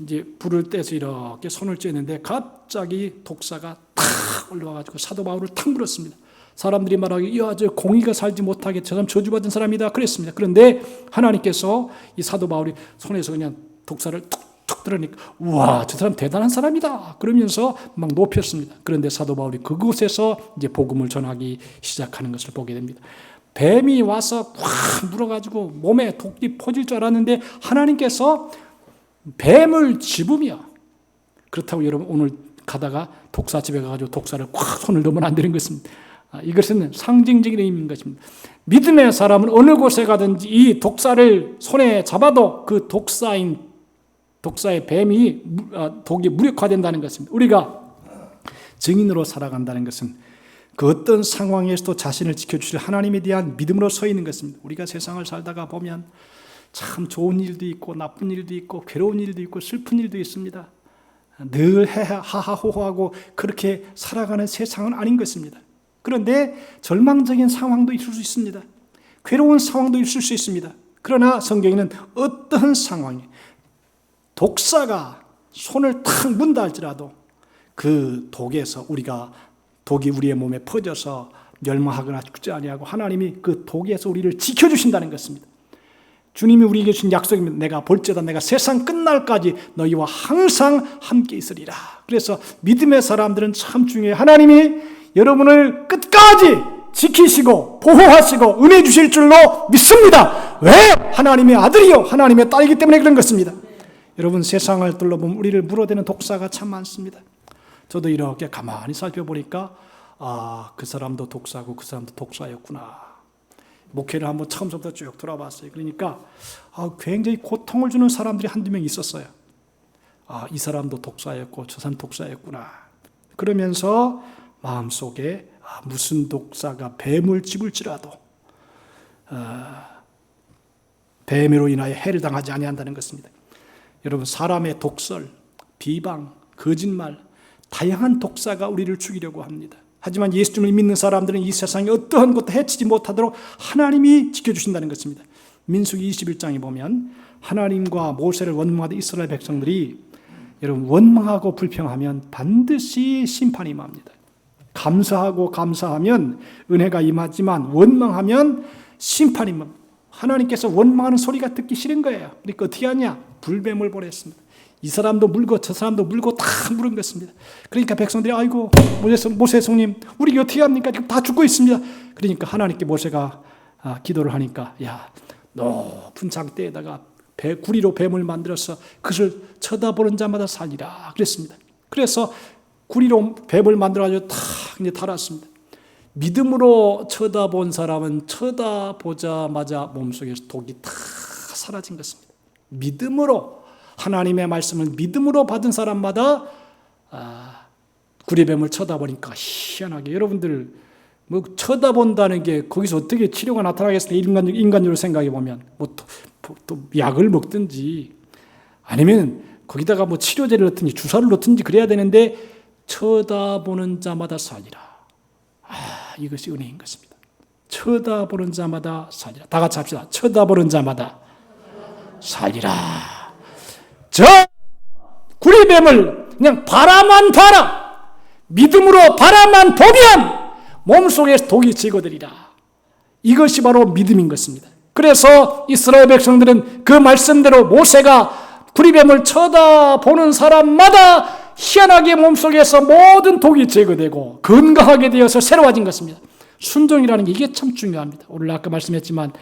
이제 불을 떼서 이렇게 손을 쬐는데 갑자기 독사가 탁 올라와가지고 사도 바울을 탁 물었습니다. 사람들이 말하기 야, 저 공의가 살지 못하게 저 사람 저주받은 사람이다 그랬습니다. 그런데 하나님께서 이 사도 바울이 손에서 그냥 독사를 툭툭 들으니까 우와, 저 사람 대단한 사람이다 그러면서 막 높였습니다. 그런데 사도 바울이 그곳에서 이제 복음을 전하기 시작하는 것을 보게 됩니다. 뱀이 와서 확 물어가지고 몸에 독이 퍼질 줄 알았는데 하나님께서 뱀을 집으며, 그렇다고 여러분 오늘 가다가 독사집에 가가지고 독사를 꽉 손을 넣으면 안 되는 것입니다. 이것은 상징적인 의미인 것입니다. 믿음의 사람은 어느 곳에 가든지 이 독사를 손에 잡아도 그 독사의 뱀이 독이 무력화된다는 것입니다. 우리가 증인으로 살아간다는 것은 그 어떤 상황에서도 자신을 지켜주실 하나님에 대한 믿음으로 서 있는 것입니다. 우리가 세상을 살다가 보면 참 좋은 일도 있고 나쁜 일도 있고 괴로운 일도 있고 슬픈 일도 있습니다. 늘 하하호호하고 그렇게 살아가는 세상은 아닌 것입니다. 그런데 절망적인 상황도 있을 수 있습니다. 괴로운 상황도 있을 수 있습니다. 그러나 성경에는 어떤 상황에 독사가 손을 탁 문다 할지라도 그 독에서 독이 우리의 몸에 퍼져서 멸망하거나 죽지 아니하고 하나님이 그 독에서 우리를 지켜주신다는 것입니다. 주님이 우리에게 주신 약속입니다. 내가 볼지어다 내가 세상 끝날까지 너희와 항상 함께 있으리라. 그래서 믿음의 사람들은 참 중요해요. 하나님이 여러분을 끝까지 지키시고 보호하시고 은혜 주실 줄로 믿습니다. 왜? 하나님의 아들이요 하나님의 딸이기 때문에 그런 것입니다. 여러분 세상을 둘러보면 우리를 물어대는 독사가 참 많습니다. 저도 이렇게 가만히 살펴보니까 그 사람도 독사고 그 사람도 독사였구나. 목회를 한번 처음부터 쭉 돌아봤어요. 그러니까 굉장히 고통을 주는 사람들이 한두 명 있었어요. 이 사람도 독사였고 저 사람 독사였구나. 그러면서 마음속에 무슨 독사가 뱀을 집을지라도 뱀으로 인하여 해를 당하지 아니한다는 것입니다. 여러분 사람의 독설, 비방, 거짓말 다양한 독사가 우리를 죽이려고 합니다. 하지만 예수님을 믿는 사람들은 이 세상에 어떠한 것도 해치지 못하도록 하나님이 지켜주신다는 것입니다. 민수기 21장에 보면 하나님과 모세를 원망하던 이스라엘 백성들이 여러분 원망하고 불평하면 반드시 심판이 임합니다. 감사하면 은혜가 임하지만 원망하면 심판이 임합니다. 하나님께서 원망하는 소리가 듣기 싫은 거예요. 그러니까 어떻게 하냐? 불뱀을 보냈습니다. 이 사람도 물고 저 사람도 물고 다 물은 것입니다. 그러니까 백성들이 아이고 모세 성님 우리 어떻게 합니까? 지금 다 죽고 있습니다. 그러니까 하나님께 모세가 기도를 하니까 야 높은 장대에다가 구리로 뱀을 만들어서 그것을 쳐다보는 자마다 살리라 그랬습니다. 그래서 구리로 뱀을 만들어가지고 탁 이제 달았습니다. 믿음으로 쳐다본 사람은 쳐다보자마자 몸속에서 독이 다 사라진 것입니다. 믿음으로 하나님의 말씀을 믿음으로 받은 사람마다 구리뱀을 쳐다보니까 희한하게 여러분들 뭐 쳐다본다는 게 거기서 어떻게 치료가 나타나겠습니까? 인간적으로 생각해 보면 또 약을 먹든지 아니면 거기다가 뭐 치료제를 넣든지 주사를 넣든지 그래야 되는데 쳐다보는 자마다 살리라. 이것이 은혜인 것입니다. 쳐다보는 자마다 살리라. 다 같이 합시다. 쳐다보는 자마다 살리라. 저 구리뱀을 그냥 바라만 봐라. 믿음으로 바라만 보면 몸속에 독이 제거되리라. 이것이 바로 믿음인 것입니다. 그래서 이스라엘 백성들은 그 말씀대로 모세가 구리뱀을 쳐다보는 사람마다 희한하게 몸속에서 모든 독이 제거되고 건강하게 되어서 새로워진 것입니다. 순종이라는 게 이게 참 중요합니다. 오늘 아까 말씀했지만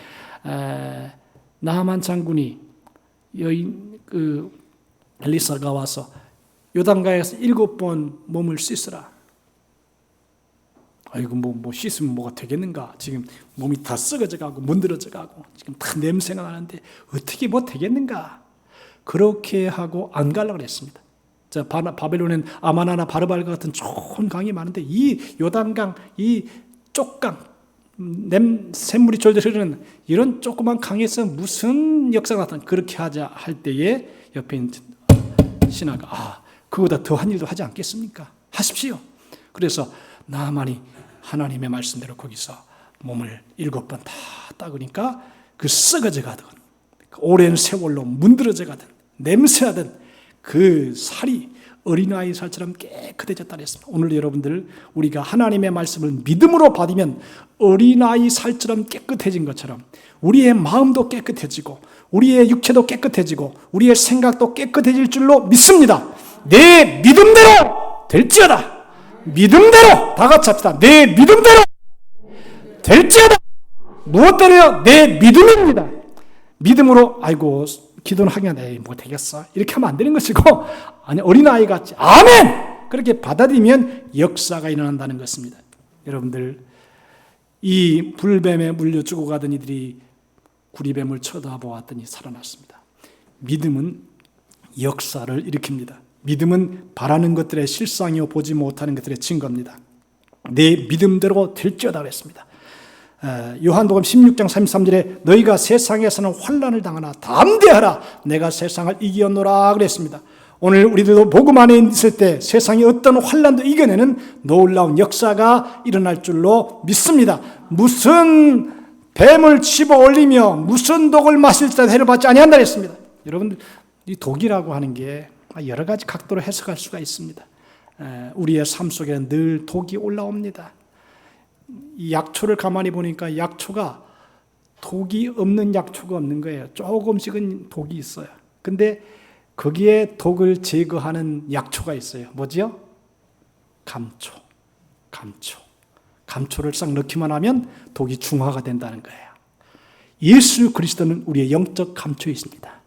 나하만 장군이 여인 엘리사가 와서 요단강에서 7번 몸을 씻으라. 아이고 뭐 씻으면 뭐가 되겠는가? 지금 몸이 다 썩어져 가고 문드러져 가고 지금 다 냄새가 나는데 어떻게 뭐 되겠는가? 그렇게 하고 안 가려고 그랬습니다. 자, 바벨론엔 아마나나 바르발과 같은 좋은 강이 많은데 이 요단강, 이 쪽강, 샘물이 졸졸 흐르는 이런 조그만 강에서 무슨 역사가 나타나? 그렇게 하자 할 때에 옆에 있는 신하가 그거보다 더한 일도 하지 않겠습니까? 하십시오. 그래서 나하만이 하나님의 말씀대로 거기서 몸을 7번 다 닦으니까 그 썩어져 가던 오랜 세월로 문드러져 가던 냄새나던 그 살이 어린아이 살처럼 깨끗해졌다 그랬습니다. 오늘 여러분들 우리가 하나님의 말씀을 믿음으로 받으면 어린아이 살처럼 깨끗해진 것처럼 우리의 마음도 깨끗해지고 우리의 육체도 깨끗해지고 우리의 생각도 깨끗해질 줄로 믿습니다. 내 믿음대로 될지어다. 믿음대로 다 같이 합시다. 내 믿음대로 될지어다. 무엇대로요? 내 믿음입니다. 믿음으로 아이고 기도는 하긴 한데 뭐 되겠어 이렇게 하면 안 되는 것이고 아니 어린아이 같이 아멘 그렇게 받아들이면 역사가 일어난다는 것입니다. 여러분들 이 불뱀에 물려 죽어가던 이들이 구리뱀을 쳐다보았더니 살아났습니다. 믿음은 역사를 일으킵니다. 믿음은 바라는 것들의 실상이요 보지 못하는 것들의 증거입니다. 내 믿음대로 될지어다 그랬습니다. 요한복음 16장 33절에 너희가 세상에서는 환난을 당하나 담대하라 내가 세상을 이겼노라 그랬습니다. 오늘 우리들도 복음 안에 있을 때 세상의 어떤 환난도 이겨내는 놀라운 역사가 일어날 줄로 믿습니다. 무슨 뱀을 집어 올리며 무슨 독을 마실 때 해를 받지 아니한다 했습니다. 여러분들 이 독이라고 하는 게 여러 가지 각도로 해석할 수가 있습니다. 우리의 삶 속에 늘 독이 올라옵니다. 이 약초를 가만히 보니까 약초가 독이 없는 약초가 없는 거예요. 조금씩은 독이 있어요. 근데 거기에 독을 제거하는 약초가 있어요. 뭐지요? 감초. 감초를 싹 넣기만 하면 독이 중화가 된다는 거예요. 예수 그리스도는 우리의 영적 감초이십니다.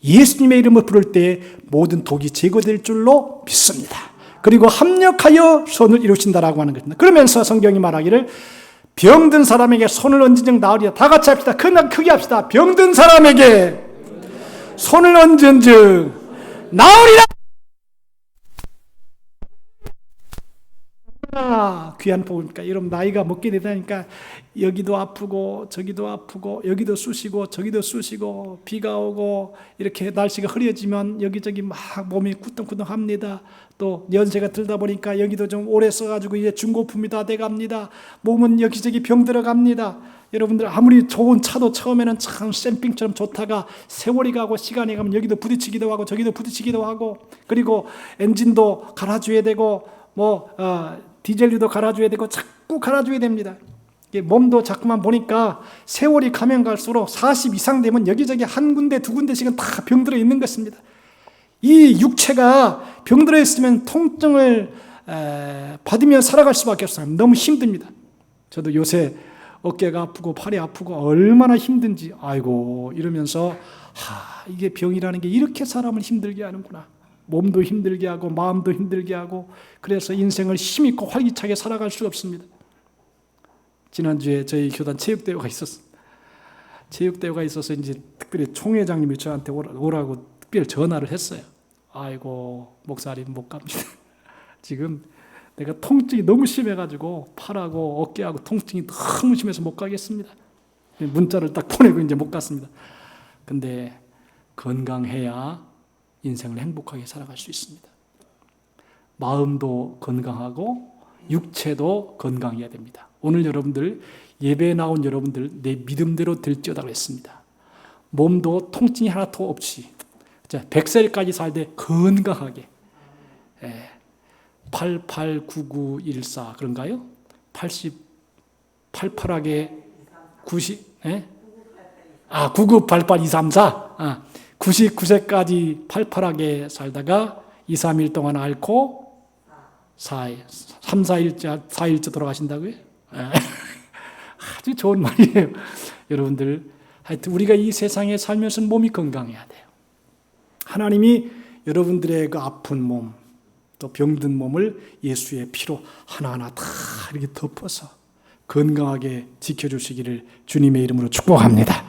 예수님의 이름을 부를 때 모든 독이 제거될 줄로 믿습니다. 그리고 합력하여 선을 이루신다라고 하는 것입니다. 그러면서 성경이 말하기를 병든 사람에게 손을 얹은 즉 나으리라. 다 같이 합시다. 크게 합시다. 병든 사람에게 손을 얹은 즉 나으리라. 귀한 복음입니까? 여러분 나이가 먹게 되다니까 여기도 아프고 저기도 아프고 여기도 쑤시고 저기도 쑤시고 비가 오고 이렇게 날씨가 흐려지면 여기저기 막 몸이 꾸덕꾸덕합니다. 또 연세가 들다 보니까 여기도 좀 오래 써가지고 이제 중고품이 다 돼갑니다. 몸은 여기저기 병 들어갑니다. 여러분들 아무리 좋은 차도 처음에는 참 샘핑처럼 좋다가 세월이 가고 시간이 가면 여기도 부딪히기도 하고 저기도 부딪히기도 하고 그리고 엔진도 갈아줘야 되고 디젤류도 갈아줘야 되고 자꾸 갈아줘야 됩니다. 이게 몸도 자꾸만 보니까 세월이 가면 갈수록 40 이상 되면 여기저기 한 군데 두 군데씩은 다 병들어 있는 것입니다. 이 육체가 병들어 있으면 통증을 받으며 살아갈 수밖에 없어요. 너무 힘듭니다. 저도 요새 어깨가 아프고 팔이 아프고 얼마나 힘든지 아이고 이러면서 이게 병이라는 게 이렇게 사람을 힘들게 하는구나. 몸도 힘들게 하고 마음도 힘들게 하고 그래서 인생을 힘있고 활기차게 살아갈 수 없습니다. 지난주에 저희 교단 체육대회가 있었어요. 체육대회가 있어서 이제 특별히 총회장님이 저한테 오라고 특별히 전화를 했어요. 아이고 목사님 못 갑니다. 지금 내가 통증이 너무 심해가지고 팔하고 어깨하고 통증이 너무 심해서 못 가겠습니다. 문자를 딱 보내고 이제 못 갔습니다. 근데 건강해야 인생을 행복하게 살아갈 수 있습니다. 마음도 건강하고 육체도 건강해야 됩니다. 오늘 여러분들 예배에 나온 여러분들 내 믿음대로 될지어다 그랬습니다. 몸도 통증이 하나도 없이 100살까지 살 때 건강하게 889914 그런가요? 88하게 90 9988234 99세까지 팔팔하게 살다가 2, 3일 동안 앓고 3, 4일째 돌아가신다고요? 아주 좋은 말이에요. 여러분들 하여튼 우리가 이 세상에 살면서 몸이 건강해야 돼요. 하나님이 여러분들의 그 아픈 몸 또 병든 몸을 예수의 피로 하나하나 다 이렇게 덮어서 건강하게 지켜주시기를 주님의 이름으로 축복합니다.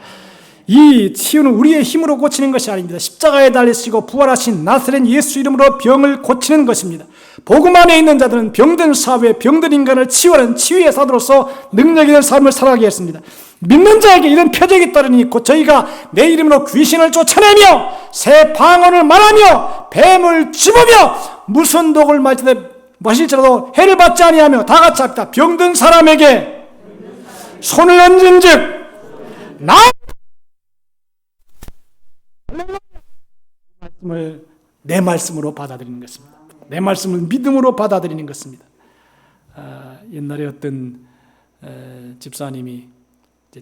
이 치유는 우리의 힘으로 고치는 것이 아닙니다. 십자가에 달리시고 부활하신 나사렛 예수 이름으로 병을 고치는 것입니다. 복음 안에 있는 자들은 병든 사회, 병든 인간을 치유하는 치유의 사도로서 능력 있는 삶을 살아가게 했습니다. 믿는 자에게 이런 표적이 따르니 곧 저희가 내 이름으로 귀신을 쫓아내며 새 방언을 말하며 뱀을 집으며 무슨 독을 마실지라도 해를 받지 아니하며 다 같이 합시다. 병든 사람에게 손을 얹은즉 나 말씀을 내 말씀으로 받아들이는 것입니다. 내 말씀을 믿음으로 받아들이는 것입니다. 옛날에 어떤 집사님이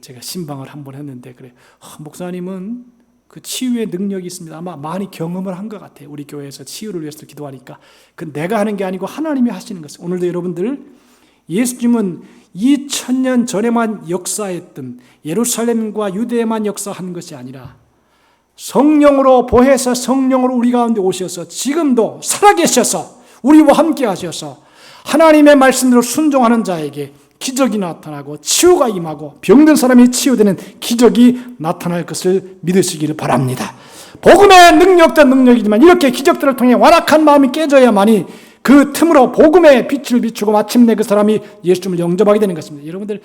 제가 신방을 한번 했는데 그래 목사님은 그 치유의 능력이 있습니다. 아마 많이 경험을 한 것 같아요. 우리 교회에서 치유를 위해서 기도하니까 그 내가 하는 게 아니고 하나님이 하시는 것입니다. 오늘도 여러분들 예수님은 2000년 전에만 역사했던 예루살렘과 유대에만 역사한 것이 아니라 성령으로 보혜사 성령으로 우리 가운데 오셔서 지금도 살아계셔서 우리와 함께 하셔서 하나님의 말씀대로 순종하는 자에게 기적이 나타나고 치유가 임하고 병든 사람이 치유되는 기적이 나타날 것을 믿으시기를 바랍니다. 복음의 능력도 능력이지만 이렇게 기적들을 통해 완악한 마음이 깨져야만이 그 틈으로 복음의 빛을 비추고 마침내 그 사람이 예수님을 영접하게 되는 것입니다. 여러분들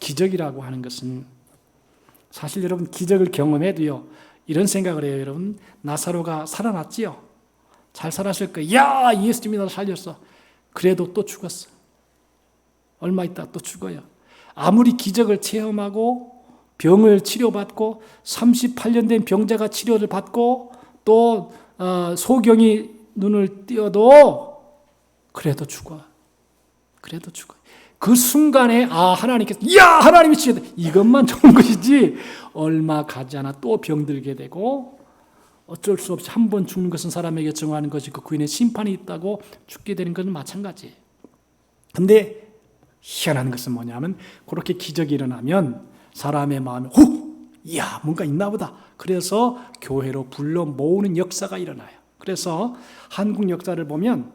기적이라고 하는 것은 사실 여러분 기적을 경험해도요 이런 생각을 해요. 여러분 나사로가 살아났지요. 잘 살았을 거예요. 야 예수님이 나를 살렸어. 그래도 또 죽었어. 얼마 있다 또 죽어요. 아무리 기적을 체험하고 병을 치료받고 38년 된 병자가 치료를 받고 또 소경이 눈을 띄어도 그래도 죽어. 그래도 죽어. 그 순간에 하나님께서 하나님이 치료다. 이것만 좋은 것이지 얼마 가지 않아 또 병들게 되고 어쩔 수 없이 한 번 죽는 것은 사람에게 정하는 것이고 그인의 심판이 있다고 죽게 되는 것은 마찬가지예요. 근데 희한한 것은 뭐냐면 그렇게 기적이 일어나면 사람의 마음에 뭔가 있나 보다. 그래서 교회로 불러 모으는 역사가 일어나요. 그래서 한국 역사를 보면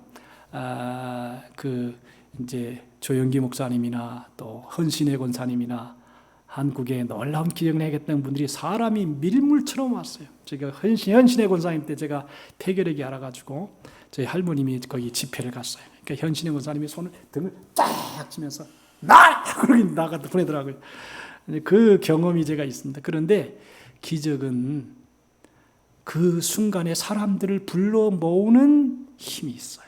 이제 조영기 목사님이나 또 헌신의 권사님이나 한국에 놀라운 기적을 해겠다는 분들이 사람이 밀물처럼 왔어요. 제가 헌신의 권사님 때 제가 폐결핵이 알아가지고 저희 할머님이 거기 집회를 갔어요. 그러니까 현신의 권사님이 손을 등을 쫙 치면서 그러고 나가다 보내더라고요. 그 경험이 제가 있습니다. 그런데 기적은 그 순간에 사람들을 불러 모으는 힘이 있어요.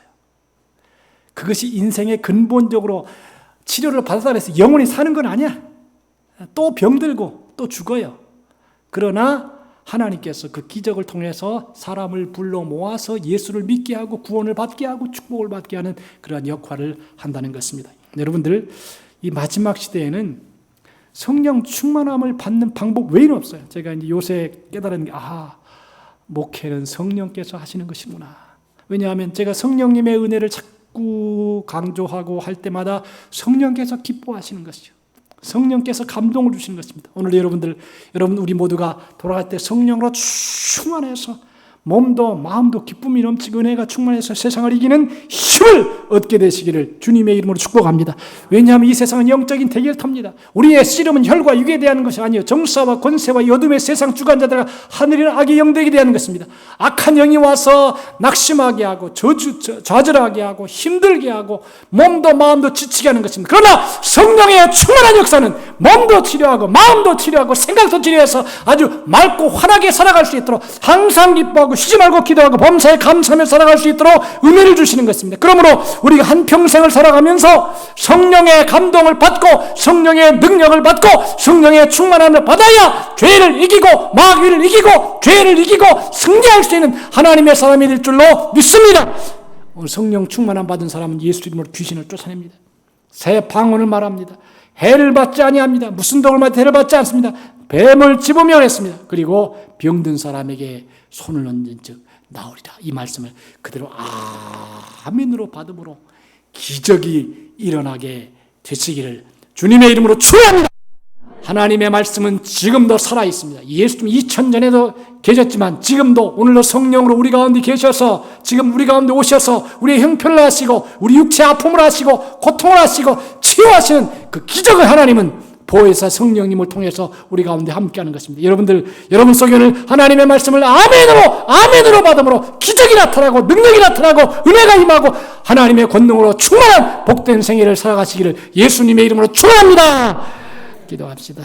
그것이 인생의 근본적으로 치료를 받아서 영원히 사는 건 아니야. 또 병들고 또 죽어요. 그러나 하나님께서 그 기적을 통해서 사람을 불러 모아서 예수를 믿게 하고 구원을 받게 하고 축복을 받게 하는 그러한 역할을 한다는 것입니다. 여러분들 이 마지막 시대에는 성령 충만함을 받는 방법 외에는 없어요. 제가 이제 요새 깨달은 게, 목회는 성령께서 하시는 것이구나. 왜냐하면 제가 성령님의 은혜를 자꾸 강조하고 할 때마다 성령께서 기뻐하시는 것이죠. 성령께서 감동을 주시는 것입니다. 오늘 여러분 우리 모두가 돌아갈 때 성령으로 충만해서 몸도 마음도 기쁨이 넘치고 은혜가 충만해서 세상을 이기는 힘을 얻게 되시기를 주님의 이름으로 축복합니다. 왜냐하면 이 세상은 영적인 대결터입니다. 우리의 씨름은 혈과 육에 대한 것이 아니요 정사와 권세와 이 어둠의 세상 주관자들과 하늘이나 악의 영들에게 대한 것입니다. 악한 영이 와서 낙심하게 하고 좌절하게 하고 힘들게 하고 몸도 마음도 지치게 하는 것입니다. 그러나 성령의 충만한 역사는 몸도 치료하고 마음도 치료하고 생각도 치료해서 아주 맑고 환하게 살아갈 수 있도록 항상 기뻐하고 쉬지 말고 기도하고 범사에 감사하며 살아갈 수 있도록 은혜를 주시는 것입니다. 그러므로 우리가 한평생을 살아가면서 성령의 감동을 받고 성령의 능력을 받고 성령의 충만함을 받아야 죄를 이기고 마귀를 이기고 죄를 이기고 승리할 수 있는 하나님의 사람이 될 줄로 믿습니다. 오늘 성령 충만함 받은 사람은 예수 이름으로 귀신을 쫓아냅니다. 새 방언을 말합니다. 해를 받지 아니합니다. 무슨 독을 맞아 해를 받지 않습니다. 뱀을 집으며 했습니다. 그리고 병든 사람에게 손을 얹은 즉 나으리라. 이 말씀을 그대로 아멘으로 받음으로 기적이 일어나게 되시기를 주님의 이름으로 축원합니다. 하나님의 말씀은 지금도 살아있습니다. 예수님 2000년에도 계셨지만 지금도 오늘도 성령으로 우리 가운데 계셔서 지금 우리 가운데 오셔서 우리의 형편을 하시고 우리 육체 아픔을 하시고 고통을 하시고 치유하시는 그 기적을 하나님은 보혜사 성령님을 통해서 우리 가운데 함께하는 것입니다. 여러분 속에는 하나님의 말씀을 아멘으로 받음으로 기적이 나타나고 능력이 나타나고 은혜가 임하고 하나님의 권능으로 충만한 복된 생애를 살아가시기를 예수님의 이름으로 축원합니다. 기도합시다.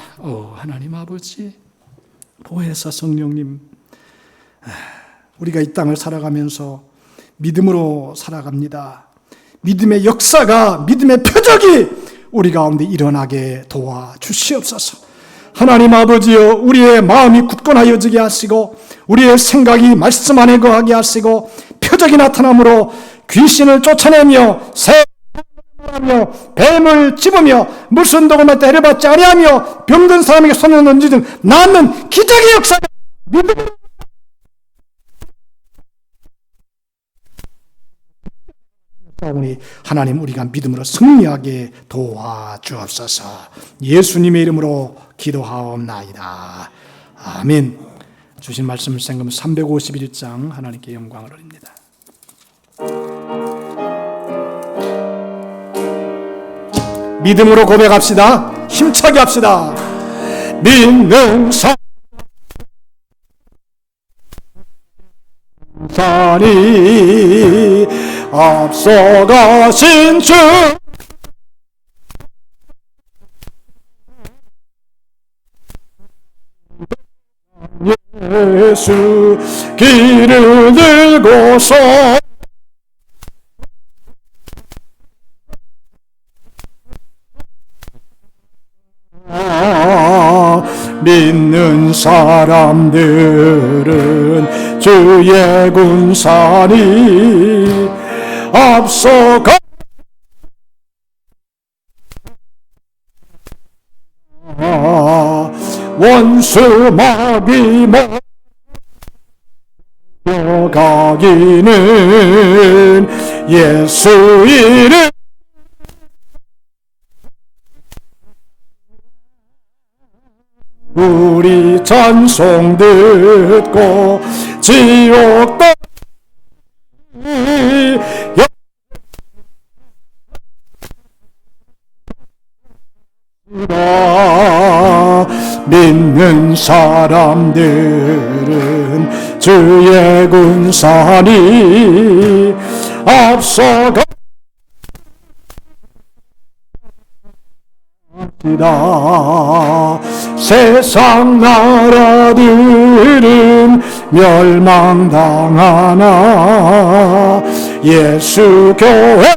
하나님 아버지, 보혜사 성령님, 우리가 이 땅을 살아가면서 믿음으로 살아갑니다. 믿음의 역사가, 믿음의 표적이 우리 가운데 일어나게 도와주시옵소서. 하나님 아버지여, 우리의 마음이 굳건하여지게 하시고 우리의 생각이 말씀 안에 거하게 하시고 표적이 나타남으로 귀신을 쫓아내며 하며 뱀을 집으며 무슨 독을 맞다 해를 받지 아니하며 병든 사람에게 손을 얹는 낫는 기적의 역사가 믿음으로 오니 하나님 우리가 믿음으로 승리하게 도와주옵소서. 예수님의 이름으로 기도하옵나이다. 아멘. 주신 말씀을 생각하면 351장 하나님께 영광을 올립니다. 믿음으로 고백합시다. 힘차게 합시다. 믿는 산이 앞서가신 주 예수 길을 들고서 믿는 사람들은 주의 군산이 앞서가 원수 마귀 먹여가기는 예수 이름 우리 찬송 듣고 지옥도 믿는 사람들은 주의 군산이 앞서가 세상 나라들은 멸망당하나 예수 교회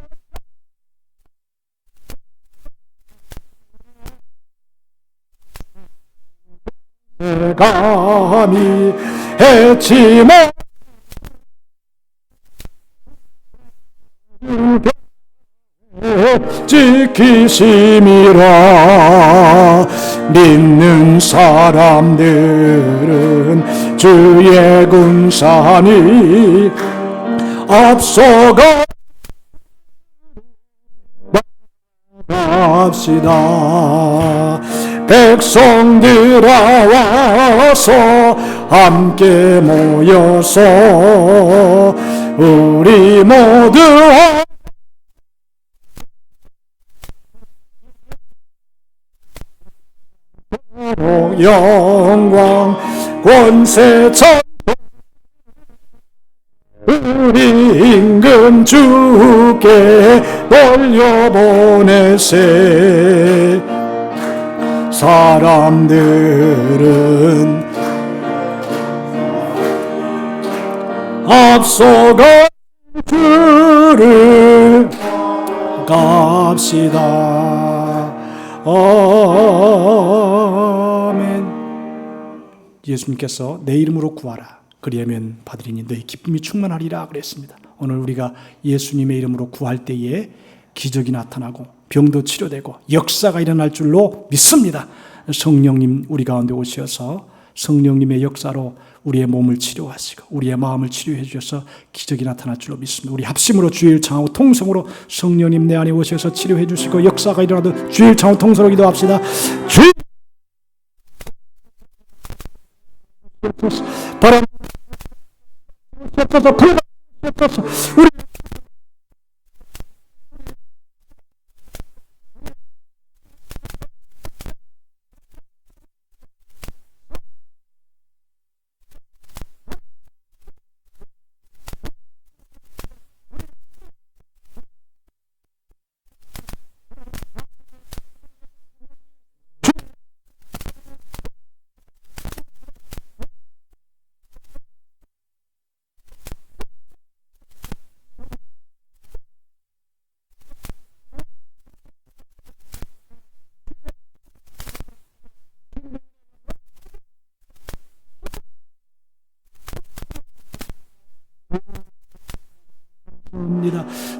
감히 해치 못 지키심이라 믿는 사람들은 주의 군산이 앞서가 합시다. 백성들아 와서 함께 모여서 우리 모두 영광 권세 전 우리 임금 주께 돌려보내세. 사람들은 앞서가 주를 갑시다. 아멘. 예수님께서 내 이름으로 구하라 그리하면 받으리니 너희 기쁨이 충만하리라 그랬습니다. 오늘 우리가 예수님의 이름으로 구할 때에 기적이 나타나고 병도 치료되고 역사가 일어날 줄로 믿습니다. 성령님 우리 가운데 오셔서 성령님의 역사로 우리의 몸을 치료하시고 우리의 마음을 치료해 주셔서 기적이 나타날 줄로 믿습니다. 우리 합심으로 주일 창하고 통성으로 성령님 내 안에 오셔서 치료해 주시고 역사가 일어나도 주일 창하고 통성으로 기도합시다. 주일 바람 우리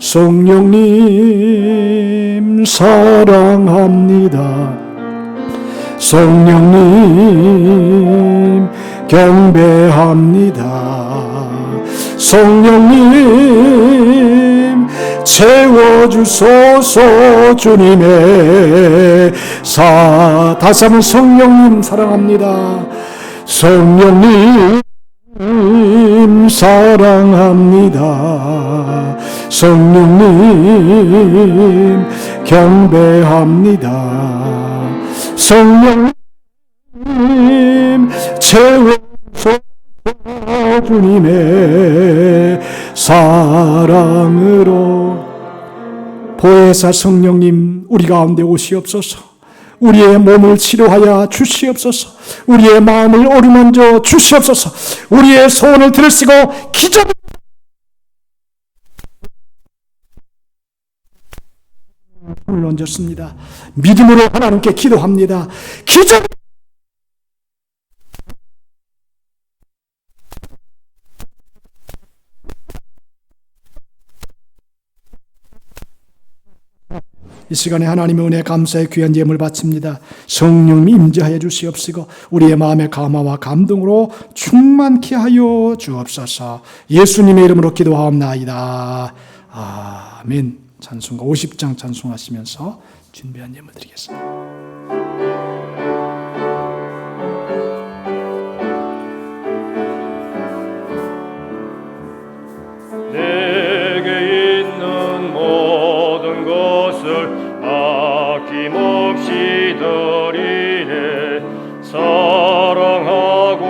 성령님 사랑합니다. 성령님 경배합니다. 성령님 채워주소서. 주님의 다시 한번 성령님 사랑합니다. 성령님 사랑합니다. 성령님 경배합니다. 성령님 채워서 주님의 사랑으로. 보혜사 성령님 우리 가운데 오시옵소서. 우리의 몸을 치료하여 주시옵소서. 우리의 마음을 어루만져 주시옵소서. 우리의 소원을 들으시고 기적 손을 얹었습니다. 믿음으로 하나님께 기도합니다. 기적 이 시간에 하나님의 은혜 감사의 귀한 예물 바칩니다. 성령 임재하여 주시옵시고 우리의 마음의 감화와 감동으로 충만케 하여 주옵소서. 예수님의 이름으로 기도하옵나이다. 아멘. 찬송가 50장 찬송하시면서 준비한 예물 드리겠습니다. 내게 있는 모든 것을 아낌없이 드리네. 사랑하고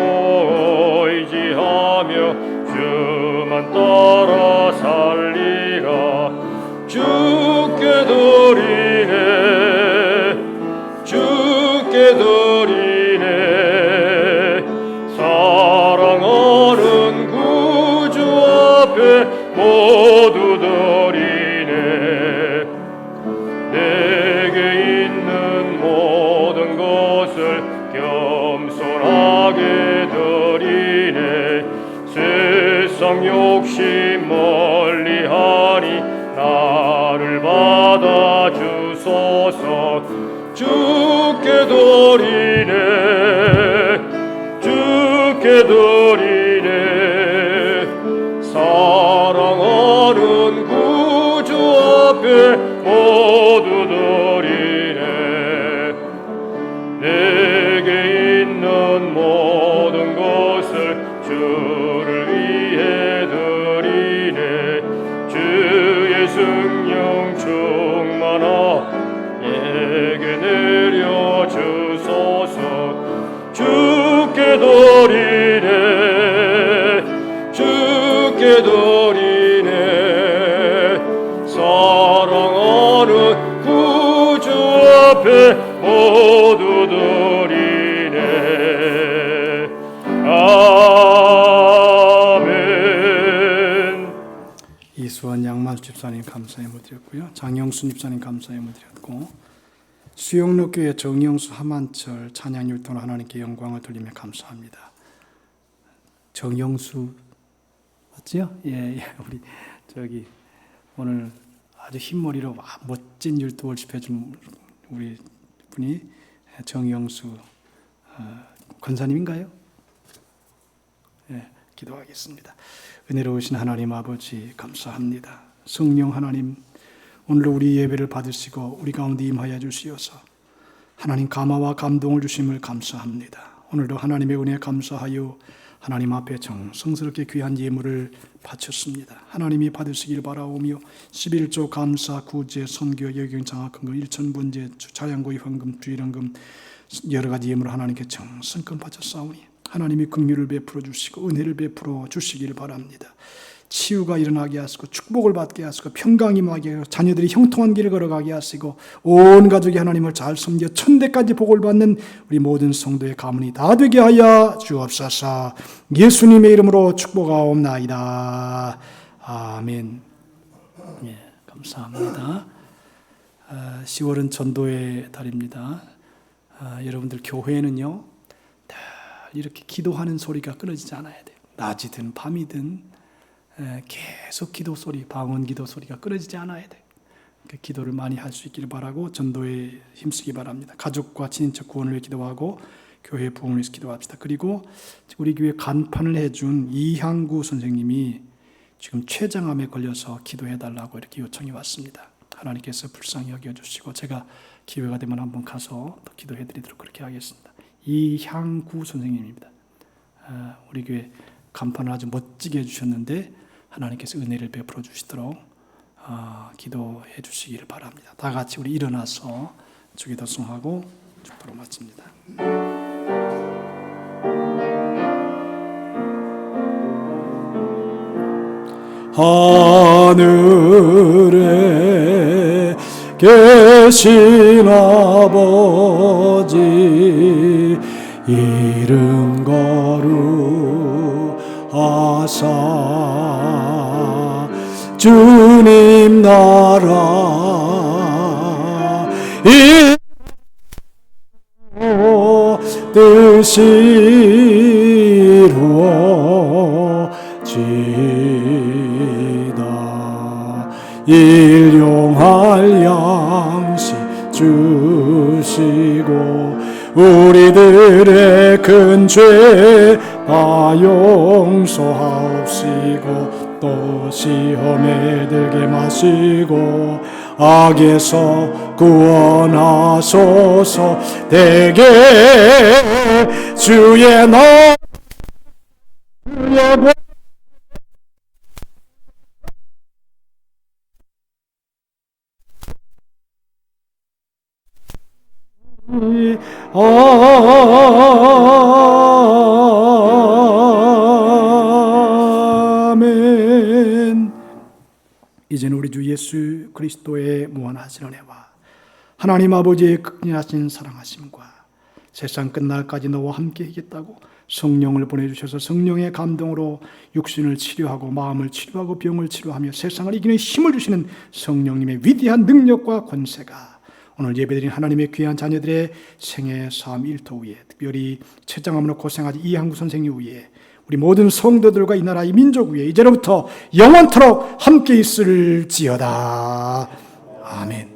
의지하며 주만 따라 살리라. 주께 드리네. 주께 드리네. 사랑하는 구주 앞에 모두 드리네. 내게 있는 모든 것을 겸손하게 드리네. 세상 욕심 멀리하니 나를 받아 주소서. 주께 드리네. 예배드리네. 사랑하는 구주 앞에 모두 드리네. 아멘. 이수원 양만 집사님 감사의 무드렸고요. 장영순 집사님 감사의 무드렸고, 수영로교회 정영수 하만철 찬양율동 하나님께 영광을 돌리며 감사합니다. 정영수 맞지요? 예, 우리 저기 오늘 아주 흰머리로 멋진 율동을 집해준 우리 분이 정영수 권사님인가요? 예, 기도하겠습니다. 은혜로우신 하나님 아버지 감사합니다. 성령 하나님, 오늘 우리 예배를 받으시고 우리 가운데 임하여 주시어서 하나님 감화와 감동을 주심을 감사합니다. 오늘도 하나님의 은혜에 감사하여 하나님 앞에 정성스럽게 귀한 예물을 바쳤습니다. 하나님이 받으시길 바라오며 11조 감사, 구제, 선교, 여경, 장학금금, 일천분제, 자양고의 헌금, 주일헌금 여러 가지 예물을 하나님께 정성껏 바쳤사오니 하나님이 긍휼을 베풀어 주시고 은혜를 베풀어 주시길 바랍니다. 치유가 일어나게 하시고 축복을 받게 하시고 평강이 임하게 하시고 자녀들이 형통한 길을 걸어가게 하시고 온 가족이 하나님을 잘 섬겨 천대까지 복을 받는 우리 모든 성도의 가문이 다 되게 하여 주옵소서. 예수님의 이름으로 축복하옵나이다. 아멘. 예, 감사합니다. 10월은 전도의 달입니다. 여러분들 교회는요 다 이렇게 기도하는 소리가 끊어지지 않아야 돼요. 낮이든 밤이든 계속 기도 소리, 방언 기도 소리가 끊어지지 않아야 돼. 기도를 많이 할 수 있기를 바라고 전도에 힘쓰기 바랍니다. 가족과 친인척 구원을 위해 기도하고 교회 부흥을 위해서 기도합시다. 그리고 우리 교회 간판을 해준 이향구 선생님이 지금 췌장암에 걸려서 기도해달라고 이렇게 요청이 왔습니다. 하나님께서 불쌍히 여겨주시고 제가 기회가 되면 한번 가서 또 기도해드리도록 그렇게 하겠습니다. 이향구 선생님입니다. 우리 교회 간판을 아주 멋지게 해주셨는데 하나님께서 은혜를 베풀어 주시도록 기도해 주시기를 바랍니다. 다 같이 우리 일어나서 주기도송하고 축도로 마칩니다. 하늘에 계신 아버지 이름 거룩하사 주님 나라 뜻이 이루어지다 일용할 양식 주시고 우리들의 큰 죄 다 용서하옵시고 또 시험에 들게 마시고 악에서 구원하소서 대개 주의 나 주의 아멘. 이제는 우리 주 예수 그리스도의 무한하신 은혜와 하나님 아버지의 극진하신 사랑하심과 세상 끝날까지 너와 함께 하겠다고 성령을 보내주셔서 성령의 감동으로 육신을 치료하고 마음을 치료하고 병을 치료하며 세상을 이기는 힘을 주시는 성령님의 위대한 능력과 권세가 오늘 예배드린 하나님의 귀한 자녀들의 생애 삶 일터 위에 특별히 췌장암으로 고생하지 이향구 선생님 위에 우리 모든 성도들과 이 나라 이 민족 위에 이제로부터 영원토록 함께 있을지어다. 아멘.